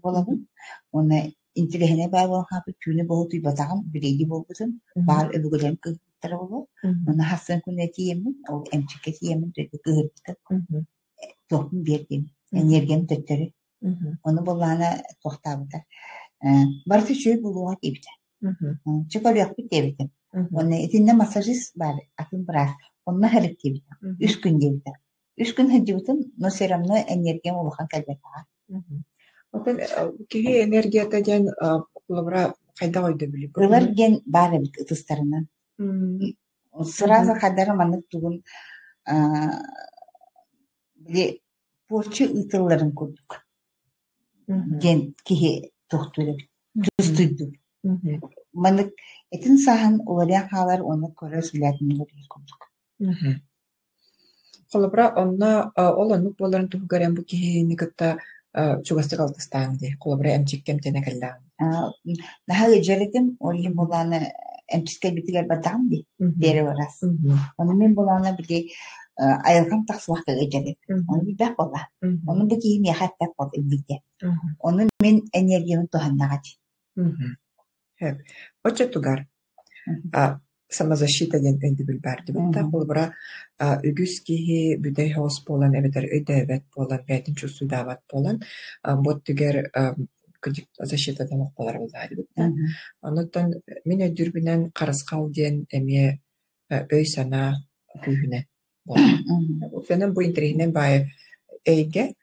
болабын. Оны интелехине байбала хапыт күнү болутуй батагам биреги болбутун. Бар өбүгөлен кыттара болу. Оны хасын күнү тиемин, ол эмчикке тиемин дөйдө кыгырбыта. Тохтун бердим. Энергияны төттөрү. Оны болана тохтабыта. Барсы чөй болуға кебіті. Чекалияқ бит кебіті. Оны етінде массажист бар, атын біраз. Онына хәріп кебіті. 3 күн кебіті. 3 күн хәддеуітін, но серамны энергиям олуған кәлбетаға. Отын кеге энергията ден құлыбыра қайда қойды білі? Олар ген бар әбіт ұтыстарынан. Сразу қадары маңық тұғын порчы ұтыларын көрдік. Ген кеге тоқтырып, түстүйді. Маңық әтін сағын олариян қалар оны көрі сүләтін көрі көрдік. Құлыбыра ол онық боларын тұғығарен бұл кеге кітті чугастык алтыстаанди колобра эмчиккем тенекеллаан наха ижеретим олим буланы эмчикке битигер бадамди дере барас оны мен буланы били айылган таксвакка ижерет оны бибак бола оны бики ми хаттак бол бите оны мен энергиямы туханнагати очо тугар самозащита ден өнді білбәрді. Бұнда қолыбыра үгіз кейі бүдей хоос болан, әбетер өйдәбет болан, бәйтін чүсу дават болан, бұд түгер күдік защитадан оқпалар болдайды бұдда. Онықтан мен өйдүрбінен қарысқал ден әме өй сана күйіне болан. Фенен бұл интерегінен бай әйге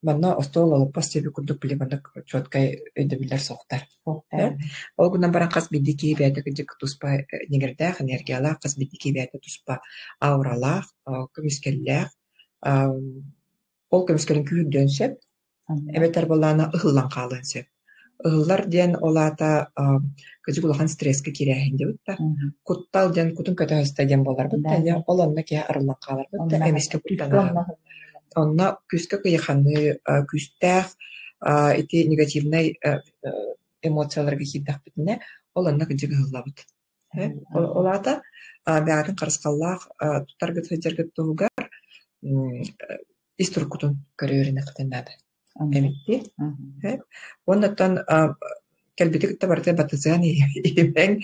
Манна остол алып постеби курдук биле банда чоткай өйдөбүлөр соктар. Ол гунан баран кас бидики бәйте кыжык туспа негердах энергиялах кас бидики бәйте туспа ауралах, көмүскеллер. Ол көмүскелин күйүрдөн сөп. Эбетер болана ыхыллан калын сөп. Ыхыллар ден олата кыжык улахан стресске кирәһин деп та. Куттал ден кутун көтөстө ден болар бутта. Ол онна ке арылан калар бутта. Эмеске куттана. Онна күскө кыйханы күстәх ити негативный эмоцияларга киддах битне ол онна кыжыгы хыллабыт. Олата бәгәрен карыскаллах тутаргы тәҗәргә тугар иструкутун көрөрүнө кытынады. Эметти. Оннан кэлбити табарты батызаны имен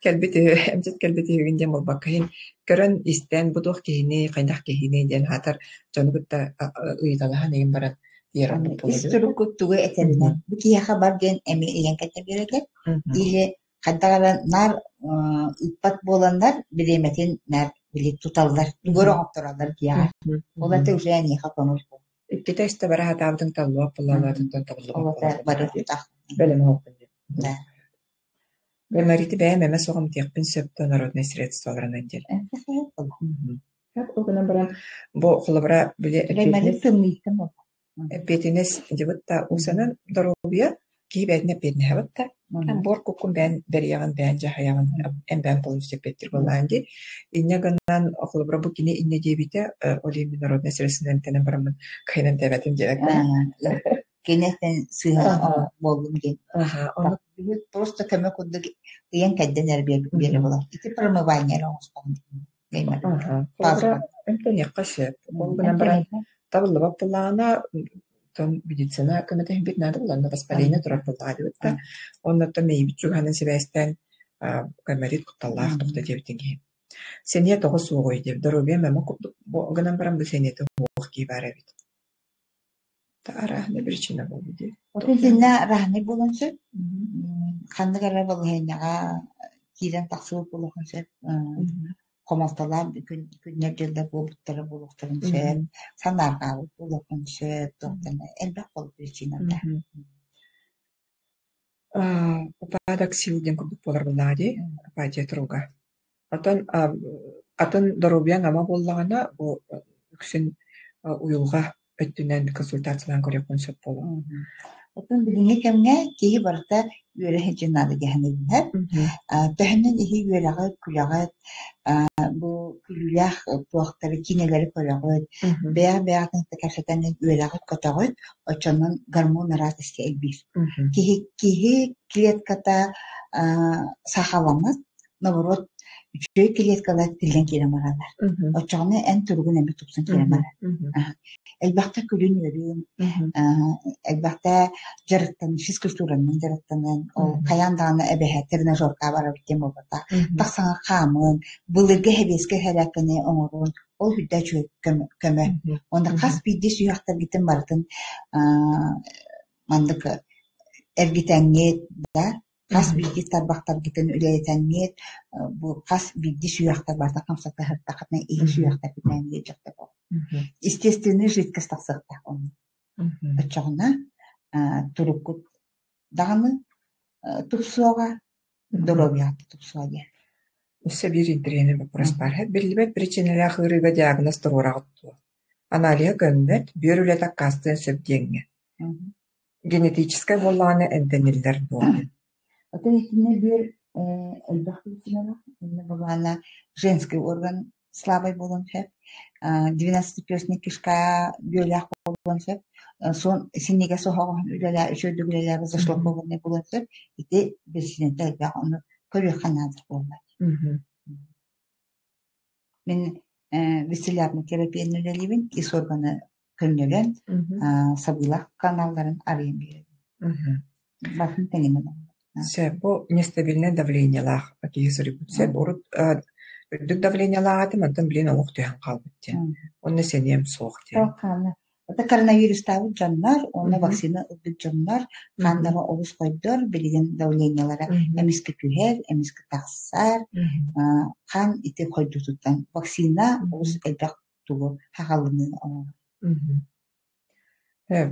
кэлбити эмжет кэлбити гинде молбакын көрөн истен будук кийини кайдак кийини ден хатар жонугутта ыйдалахан еген барат яран иструкуттугу этеринен бу кияха бар ген эми еген категорияге или кайдагара нар ыппат боландар биреметин нар били туталлар көрөп туралар кияга оларда уже не хапамыз Kita istabara hatawdang talwa pala natin talwa. Олата бары Бәлем хоқпын. Да. Гаймарите бәйім әмәс оғым текпін сөпті народный средстволарынан дел. Оғынан баран бұл құлыбыра біле Гаймарит тымыйтын ол. әппетінес дебітта ұсанын дұрубия кейіп әдіне әппетіне әбітта. Бор көккін бән бәрияған бән жағаяған әм бән полностью петтір болған де. Инне ғаннан құлыбыра бұл кені инне дебіте олеймін народный средстволарынан тәнін барамын қайнан тәбәтім дедік. Кенеттен сыйға болдым ден. Просто көмек құдды күйен кәдден әрбе бері болар. Ити промывание оңыспағын. Құлыбыра әмтен еққасы. Оғынан баран табылы бап болағына медицина көметін бет нады болағына воспаление тұрар болағады өтті. Оннатта мейбіт жүғанын себәстен көмерет құтталлақ тұқты дебітін кейін. Сене тоғы суғы деп, дұрубия мәмі оғынан баран бұл сенеті оғы кей бар әбет. Рахны причина болды де. Отын сенна рахны болынсы, қанды қара болғайнаға кейден тақсылып болғансы, қомалталар күннер жылда болуқтары болуқтарынсы, санарға болуқынсы, тоқтаны, әлбәқ бол причинада. Упадок силден күрдік болар болады, апатия тұруға. Атын дұрубиян ама болағына, үксін уйылға өттінен консультациялан көрек консеп болу. Отын біліңе кәмге кейі барыта үйері жинады кәхінеділер. Тәхінен ехі үйеріғі күліғі, бұл күліләқ бұқтары кинелері көріғі, бәғ-бәғатын тәкәршетәнен үйеріғі көтіғі, очанын гормон арат істе әлбіз. Кейі клетката сақаламыз, наоборот, үшөй клеткалар тілден келем аралар. Очағыны ән түргін әмі тұпсын келем аралар. Әлбәқті күлін өрім, әлбәқті жарықтан, физкультуранын жарықтанын, қаяндағаны әбәхә тренажерға бара біттен болбата, тақсаңа қамын, бұлырға әбеске әрәкіні оңырын, ол хүдді чөй көмі. Онда қас бейді сүйақтар кетін бардың мандық әргетәңет, қас бейді тарбақтар кетін үләйтәңет, қас бейді сүйақтар барды қамсатты хырттақытына ең сүйақтар кетін жақты бол. Естественный жидкость тақсықта оны. Өтчағына тұрыққыт дағаны тұпсуаға, дұробияты тұпсуаға. Үсі бір интерені вопрос бар. Бірлібет причинелі ақырыға диагноз тұрғырағытту. Аналия көмбет бөрілі таққастын сөбдеңе. Генетическай болағаны әнтенелер болды. Отын етіне бір әлбәқті үтінелі, болағына женский орган слабый болон хеп, 12-перстный кишка бөләк болон хеп, сон сенеге соғағын үлелі, үшөйді үлелі зашлық болғаны болон хеп, ете берсінеті әлбәқ оны көрек қанадыр болмай. Мен вестилярный терапияны үлелейбін, ес органы көннелен, сабылақ каналларын арайын береді. Басын тәнемен. Бұл нестабильное давление лақ, кейсірі бүтсе, үрдік давление лағаты мәнтін білен олық түйен қалбытте. Оны сенем соқты. Это коронавирустағы жаннар, оны вакцина үрдік жаннар, қандағы олыс қойдыр, білген давлениялары әмескі күйер, әмескі тақсар, қан ете қойды тұттан. Вакцина олыс әлбәқ тұғы хағалының оңы.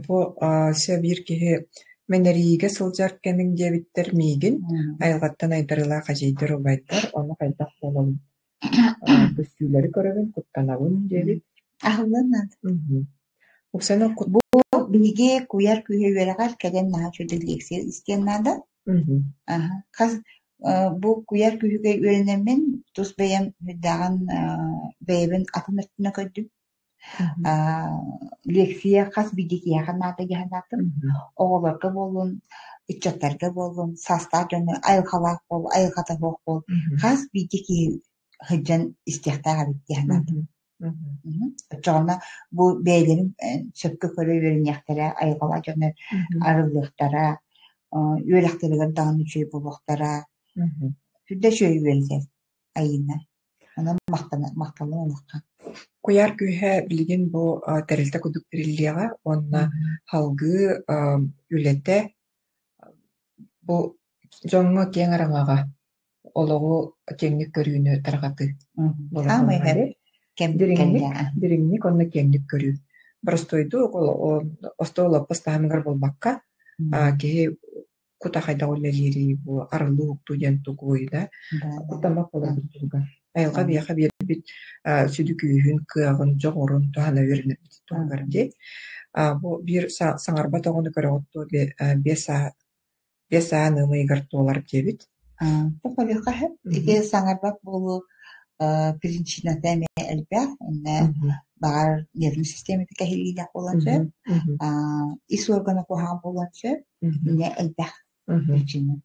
Бұл сөбір кеге Менериге сылжар кәнің дебіттер мейгін, айылғаттан айдарыла қажейдер обайдар, оны қайдақ болын. Көстүйлері көрігін, құттанауын дебіт. Ағылынан. Ұқсаны құт... Бұл біге көйер көйе өріғар кәден наға чөйді лексер істен нады. Бұл көйер көйеге өрінемен тұс бәйім хүддаған бәйібін атын үстіне көйді. Лекция қас бидеки яғанады яғанатын, оғыларға болын, үтчаттарға болын, саста жөні айылғалақ бол, айылғата боқ бол, қас бидеки хыджан истияқтаға бітті яғанатын. Жоғына бұл бәйлерін сөпкі көрі өрін яқтара, айылғала жөні арылықтара, өріқтарығыр дағын үшей болуқтара, күрді шөй өрілер айына. Оны мақталы олыққа. Куяр күйе білген бұл тәрілті күдік тірілдеға, онына халғы үлеті бұл жоңы кен араңаға олығы кеңнік көріуіні тарғаты. Деріңнік онына кеңнік көріу. Простойду, осты олаппас тағымығар болмаққа, кеге кутахайда оллелири бу арлуук туян тугуйда кутама полабитуга айылга бияха бит сүдүкүүһүн кыагын жоғорун тухана веринер тугар ди бу бир саңарба тогону көрөтту беса нымыйгар туолар дебит Тохолиха иге саңарбак болу причинатами элбэх бар нервный система кахилида боланча ис органы кухан боланча не элбэх причина.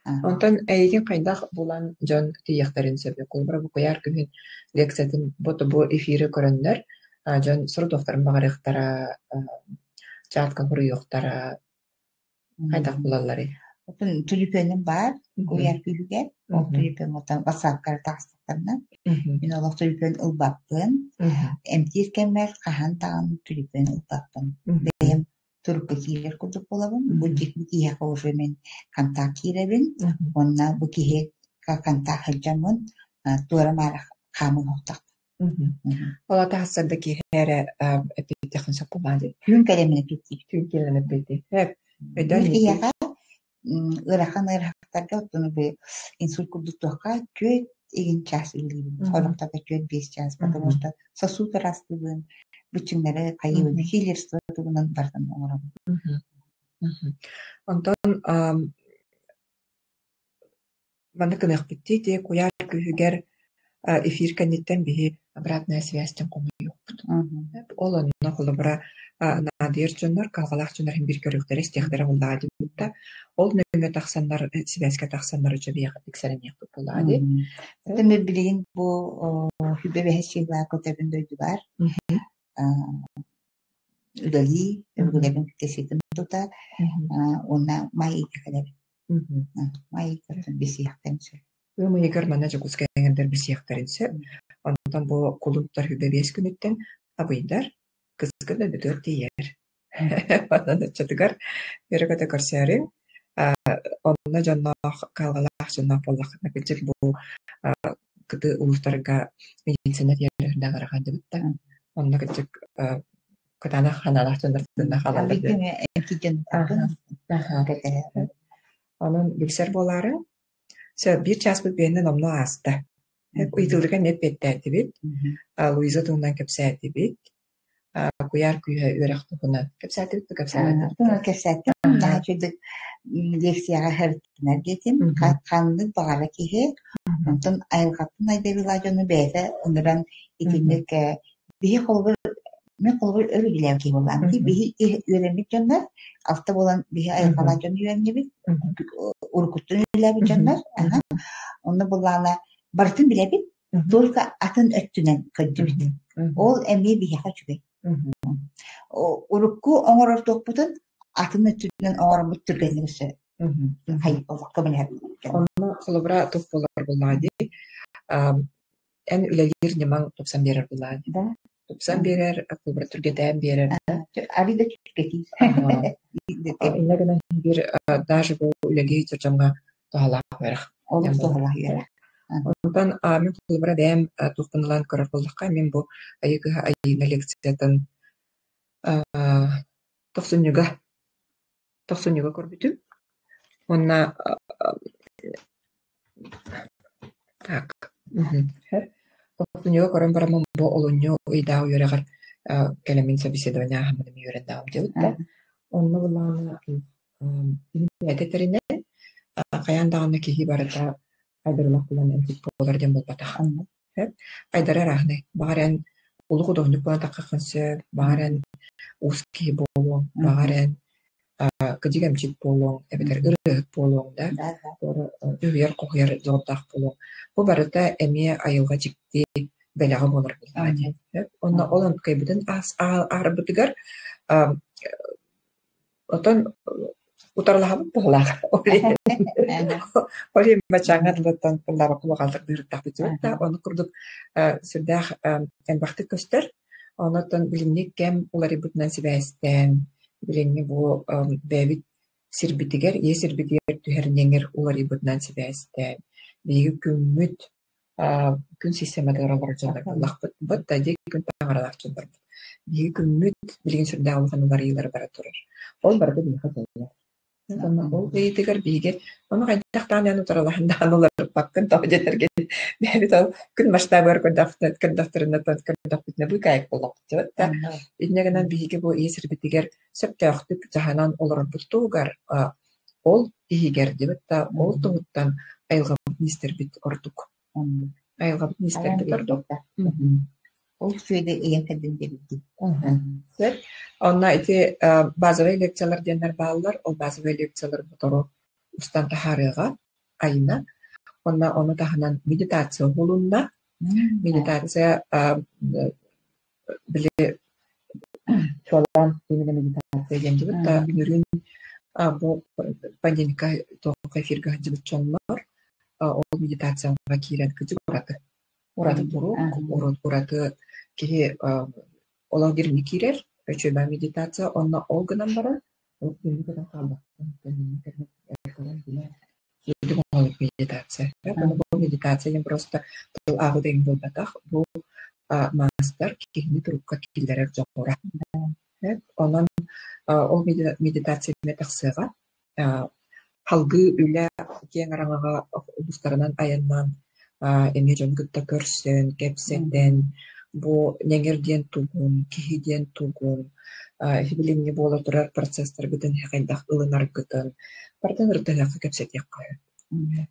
Онтон эйген кайдах булан жон тияхтарын себе колбара бу кояр күн лекциядан бото бу эфире көрөннөр жон сурдофтарын багарыктара чатка хуруйоктара кайдах булаллары. Тюльпенин бар, кояр күлүгө, ол тюльпен отан басаккар тастыктарна. Мен ол тюльпен ылбаппын. Эмтир кемер кахан тагын тюльпен ылбаппын. Бем турку килер кудук болабын. Бу жекми кия кожу мен контакт киребин. Онна бу кие контакт хаджамын. Туара мара камын октак. Ола тахсырда ки хэре эпитехин сапумади. Күн келемени кетти. Күн келемени кетти. Хеп. Ырахан ырахтарга оттону бу инсульт курдуктуакка көт эгин час илибин. Холоктага көт 5 час, потому что сосуд растыбын, бүчүңнери кайыбын, хилерство тугунан бардан оңорабын. Онтон мана кынак битти те куяр күгер эфир канеттен биһи обратная связьтен комуйукпут. Олонно холобра надыр жоннор калгалак жоннор бир көрүктөр истехтер булады бутта. Ол нөмө таксаннар связька таксаннар үчү бияга тексеренек булады. Теме билин бу хүбебе хесига котебин дөйдү бар. Удали, эбгелебин теситим тута. Онна майы калеп. Майы калеп бисияктенче. Бу егер мана жокускайгендер бисияктарынчы. Онтон бу кулуптар хүбебес күнүттен абыйдар кызгыда бөтөр тиер. Бана чатыгар берегете көрсөрүң. Онна жанна калгалак жанна поллак напичек бу кыты улустарга медицина тиерлерде караган дебитта. Онна кычык кытана ханалар жандарында халалар. Анын билсер болары бир час бенен омно аста. Хеп уйдылган эпетте дебит. Луиза тундан кепсәти бит. Куяр күйе өрәхтә буна. Кепсәти кепсәти. Нәҗидек лекцияга хәртнәр дитим. Катқанны багара киһе. Онтон айылгатын айдабыла җаны бәйдә ондан итинек бии холбыр мен холбыр өрүләр ки булган. Бии өремик җаннар алты булган бии айылгала җаны юәнне бит. Уркуттын үләбе җаннар. Онны булганы бартын биле бит. Только атын өттүнен көддү. Ол эми бии хачугы. Урукку оңорор топпутун атын өттүнен оңорор бүттүргенлигисе. Хайып болак көмөлөр. Онны холобра топ болар булады. Эн үлелер неман топсан берер булады. Топсан берер, холобра түргеден берер. Арида чүкети. Иннегенен бир даже бу үлелер жамга тохалак берер. Ол тохалак берер. Онтан мен холобра дем тухпунлан көрөр булдыкка мен бу айына лекциятын тохсунюга көрбүтүм. Онна так. Тохсунюга көрөн барамын бу олуню уйдау юрагар келемин собеседование хамын юрендам дебитте. Онна буланы эдетеринен каяндаганы кихи барата айдарлак булан энтик боларден болбата. Айдара рахны багарен улугу догнук булан таккансы багарен узки болу, багарен кыдигамчит болу, эбетер ырык болу да. Үйер кохер зордак болу. Бу барата эме айылга жикти белага болар булады. Онна олон кайбытын арбытыгар отон утарлахабы болах. Оле мачаңатлыттан пыллаба кулагалдык биртак битүтта. Оны курдук сүрдах эмбахты көстөр. Онотон билимник кем улары бутнан сибэстен билимни бу бэбит сирбитигер, сирбитигер түхернеңер улары бутнан сибэстен. Биги күммүт күн системада оралар жондар лахбыт бут тади күн таңаралар жондар. Биги күммүт билген сүрдә алган улары йыллары бара турар. Ол барды бихат Ол бейтигер биге. Оны кайдактан яны туралаһын да аналар паккын тажеттерге. Бәбит ал күн масштабы көндәфтәрендә көндәфтәрендә бу кайык булып та. Иннегеннән биге бу исер битигер септәхтүк заһанан олар бутугар ол игер дип та ол туттан айылга министр бит ордук. Айылга министр бит ордук. Ол сөйде иен кәден берди. Онна ити базовый лекциялар деннер баалар, ол базовый лекциялар бутору устан тахарыга айына. Онна оны таханан медитация булунна. Медитация биле чолан именно медитация денди бутта бинүрүн бу пандемика тока эфирге жибичоннор. Ол медитацияга кирен кыжы ураты. Ураты туру, ураты ки олар бирни кирер. Өчөбә медитация, онна ол гынан бара. Ол бирнигәдән калды. Медитация. Бу медитация просто тыл агыдын булбатах. Бу мастер кихни трубка киллерер жокора. Онан ол медитация метаксыга халгы үлә кең араңага устарынан аяннан эмежон гытта көрсөн, кепсенден бу неңерден тугун, кихиден тугун, фибилинни бола турар процесстер битен хакайдах ылынар гытын. Бартан рытыгакка кепсет яккай.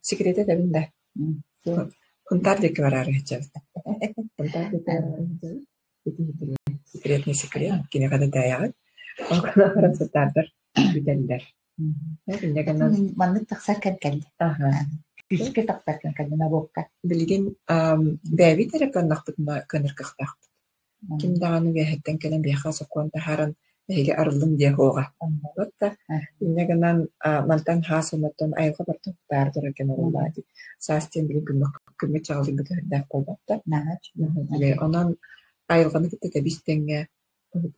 Секреты да бинде. Хунтар деке барар хичел. Хунтар деке секретный секрет, кине када даяат. Онкана харасаттардар бүтендер. Негенен Манны таксар кәлкәлде. Күскә таксар кәлкәлде бокка. Билген бәби терапевтна кытна көнөркәхтәк. Ким даганы бәһәттән кәлән бәха соккан таһаран бәһиле арылдым дия хога. Бутта иннегеннән мантан хасынаттан айга бартып бардыр экен уллады. Састен билген көмөк чагылды битә колбатта. Онан айылганы китте бистеңгә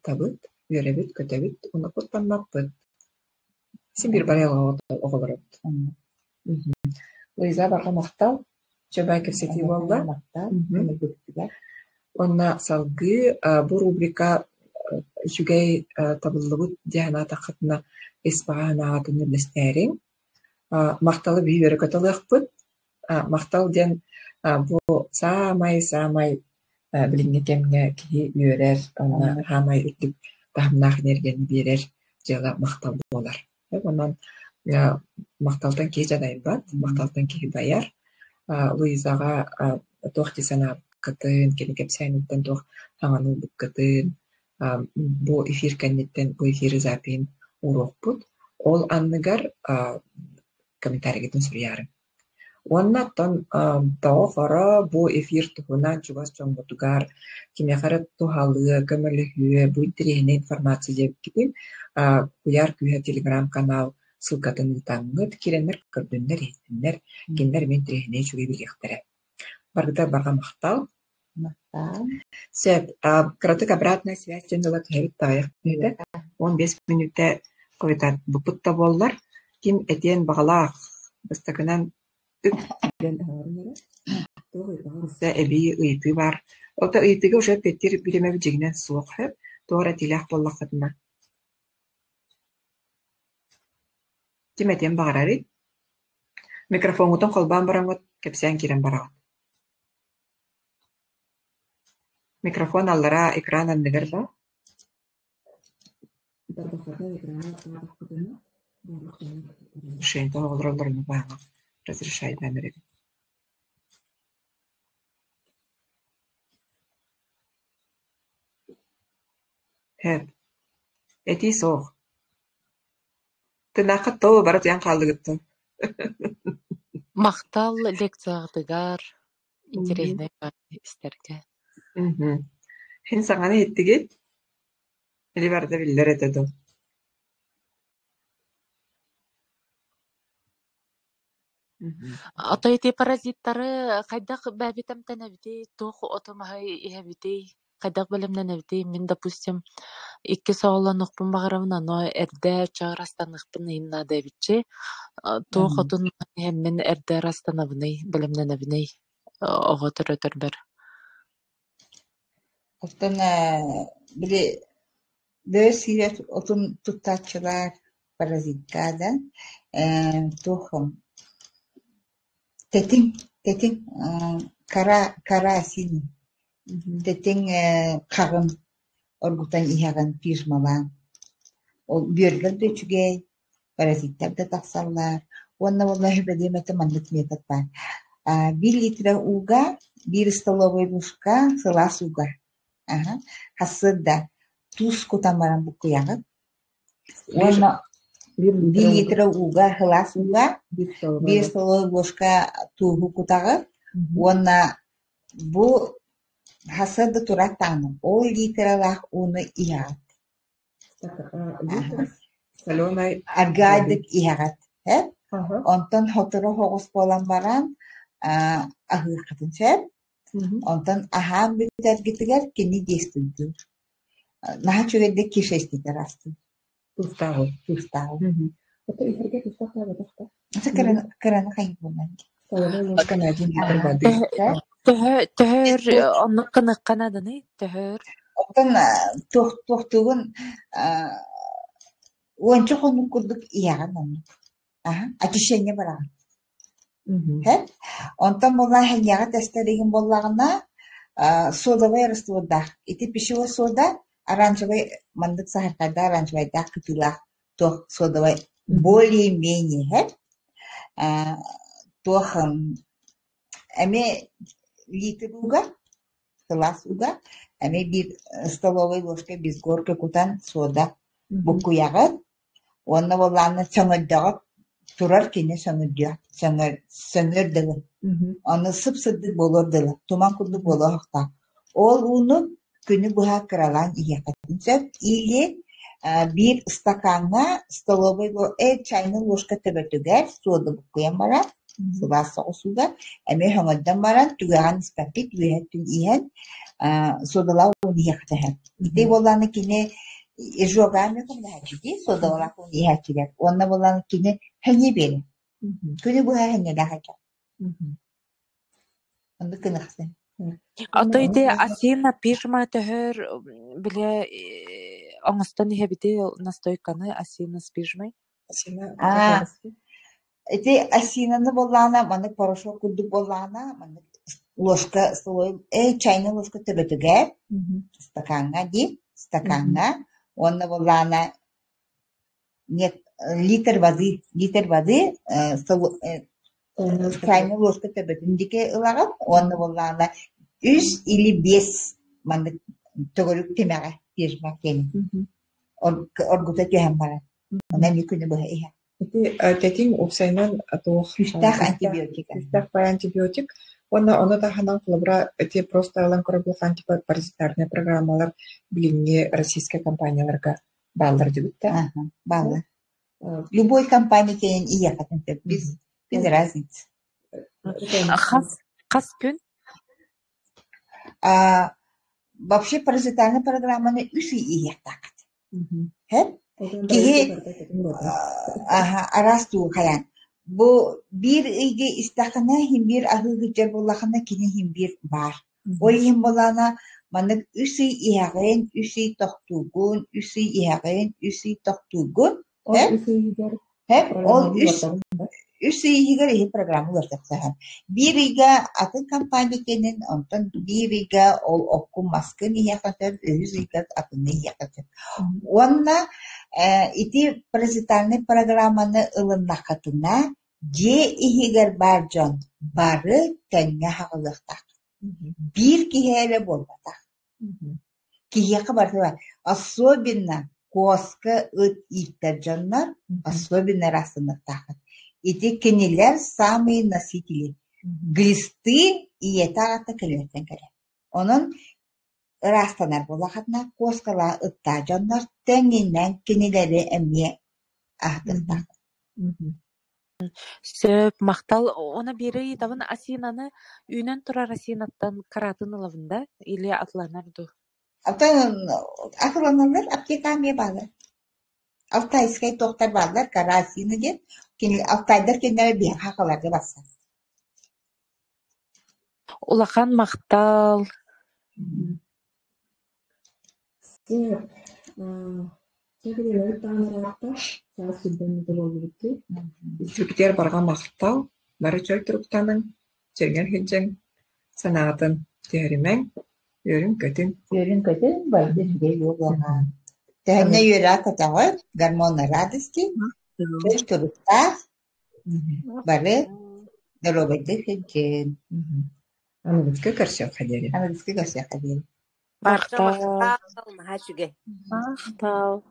табыт, йөрәбит, көтәбит, уны куттанмаппыт. Сибир барыла оголор. Луиза бака мактал, чөбай кепсети болда. Онна салгы бу рубрика жүгәй табыллыгы дияна тахатна эспагана атыны лестерин. Макталы бийер көтөлөкпүт. Мактал ден бу самай билинге кемге ки йөрер, аны хамай үтүп тамнах нерген бирер, жала мактал болар. Онан макталтан ки жадай бат, макталтан ки даяр. Луизага тохтисана кытын, кепсәйнеттен тох хаңаны кытын. Бу эфир кәннеттен бу эфир запин урокпут. Ол анныгар комментарийгетен сурьярым. Оннаттан таохара бу эфир тухуна чугас чоңбутугар кимехара тухалы көмөлүхү бу интернет информация деп китин куяр күйө телеграм канал ссылкатын таңгыт киренер көрдүннер эттиннер киндер мен трехне чуги билехтере. Баргыта бага мактал. Сет кратык обратная связь тендала кайыт таяк dedi. 15 минутта койта бупутта боллар. Ким этен багала бастакынан den ağrıları. Doğru ebi ıyıpı var. O da ıyıpıga uşa pettir bileme bileceğinden soğuk hep. Doğru tilah bollakadına. Kimeten bağırarı? Mikrofonutun kolban barangot kepsen kiren baragot. Mikrofon allara ekran annegar da. Şeyde oğullarını bağlı. Разрешает номер. Hep. Eti soğuk. Tınakı toğu barat yan kaldı gitti. Мактал лекциягдыгар интересный истерге. Hen sana ne etti git? Eli vardı biller ededim. Отойти паразиттары кайдак бәбитем тәнәбити, тох отомай иһәбити, кайдак белемнән әбити. Мин, допустим, 2 соолан укпун багарамна, но эрдә чарастаныкпын инна дәбитче. Тох отун мен эрдә растанабыны белемнән әбини. Ого төрөтөр бер. Оттан биле дөс сирет отун туттачылар паразиткада тухым тетин кара син тетин кагын оргутан иһаган пижмалан ол бүйөргөр дөчүгэй паразиттар да тахсаллар онна валлахи бедемете мандык метод бар 1 литра уга 1 столовый ложка сылас уга хасыда туз кутамаран букуягы онна 1 литра уга сылас уга 1 столовый ложка тугу кутагы онна бу хасыда тураттаны ол литралах уны иягат соленой аргайдык иягат онтон хотора хогус болан баран ахыхатын сеп онтон ахам битер гитигер кини действуйду наха чөгедде кишеститер асты туставы. Это изерге туставы тахта. аса кыраны хайып болан Соленой ложка на 1 литр воды. Төһөр оннук кыныккан адыны төһөр. онтон тохтугун уончу хонук курдук ияган оннук очищение бараган онтон болла хэньяга тестеригин боллагына содовый раствода ити пищевой сода оранжевый мандык сахаркада оранжевый да кытылах тох содовый более-менее тох эме литр уга класс уга эме 1 столовой ложка без горка кутан сода букуягы онна болланы чөңөлдөгө турар кини сөңөрдөгө аны сып-сыдды болордылы туман курду болохта ол уну күнү буха кыралан иякатынсөп или 1 стаканга столовый чайный ложка төбөтүгер сода букуян баран сылас соусуга эме хөңөддөн баран түгаган испапит үөттүн иен содалау уну иякатыһар ити болланы кини ижогами кумда хачити содалау уну иякатыгер онна болланы кини хөңе бери күнү буха хөңе да хача онда кыныксын Отойде асина пижма төһөр биле оңостон иһебите настойканы асина спижмай. эти асинаны боллана маны порошок курдук боллана маны ложка столовой чайный ложка төбөтүгер стаканга онна боллана нет литр воды чайный ложка төбөтүндике ылаган онна боллана 3 или 5 маны төгөрүк темеге пижма кени оргута көһөн бара она микүнү быһа иһа Тетин упсайнан туох Үстах антибиотик. Үстах бай антибиотик. Оны да ханан кылыбыра эти просто алан көрөбүл антибиотик паразитарный программалар билинге российская компанияларга балдар дебитте. Баллар. Любой компания кенен иякатын без разницы. Хас күн Вообще паразитарная программаны үсү ияктакат. Киһи арастуу хаян бу бир ыйге истахана хим бир ахыгычар боллахана кини хим бир бар ол хим болана манык үсүй иягын үсүй тохтугун үсүй иягын үсүй тохтугун ол үсүй игер ихи программалар тахсан бир ыйга атын компания кенен онтон бир ыйга ол окку маскын иягатыр үз ыйга атын иягатыр онна ити паразитарный программаны ылыннакатына же ихигер бар жон бары тәңгә хагылыктак бир киһеле болбатак киһиякка бар особенно коска ыт иттер жоннор особенно расыныктак ити кинилер самые носители глисты иетагата келеттен келе онун растанар болахатна коскала ытта жоннор тәңинен кинилери эмне аhtırdak. Сөп мактал она бири табын асинаны үйнен турар асинаттан каратын ылавында или атланарду. Атланарлар аптекамия балы. Алтайскай тоқтар балдар кара асины деп алтайдар кендері бия хақаларды баса. Улахан мактал Türkler barga maqtaw, bari çöl Türktanın çergen hiljen sanatın tehrimen yörün kötün. Yörün kötü baydı şüge yok oha. Tehne yöre katağı garmonlar radiski. Çöl Türkta bari dolobaydı hiljen. Anıdıkı karşı kaderi. Anadolu'da gösteriyor. Бахта Мактау. махта маха чүгэ. Мактау.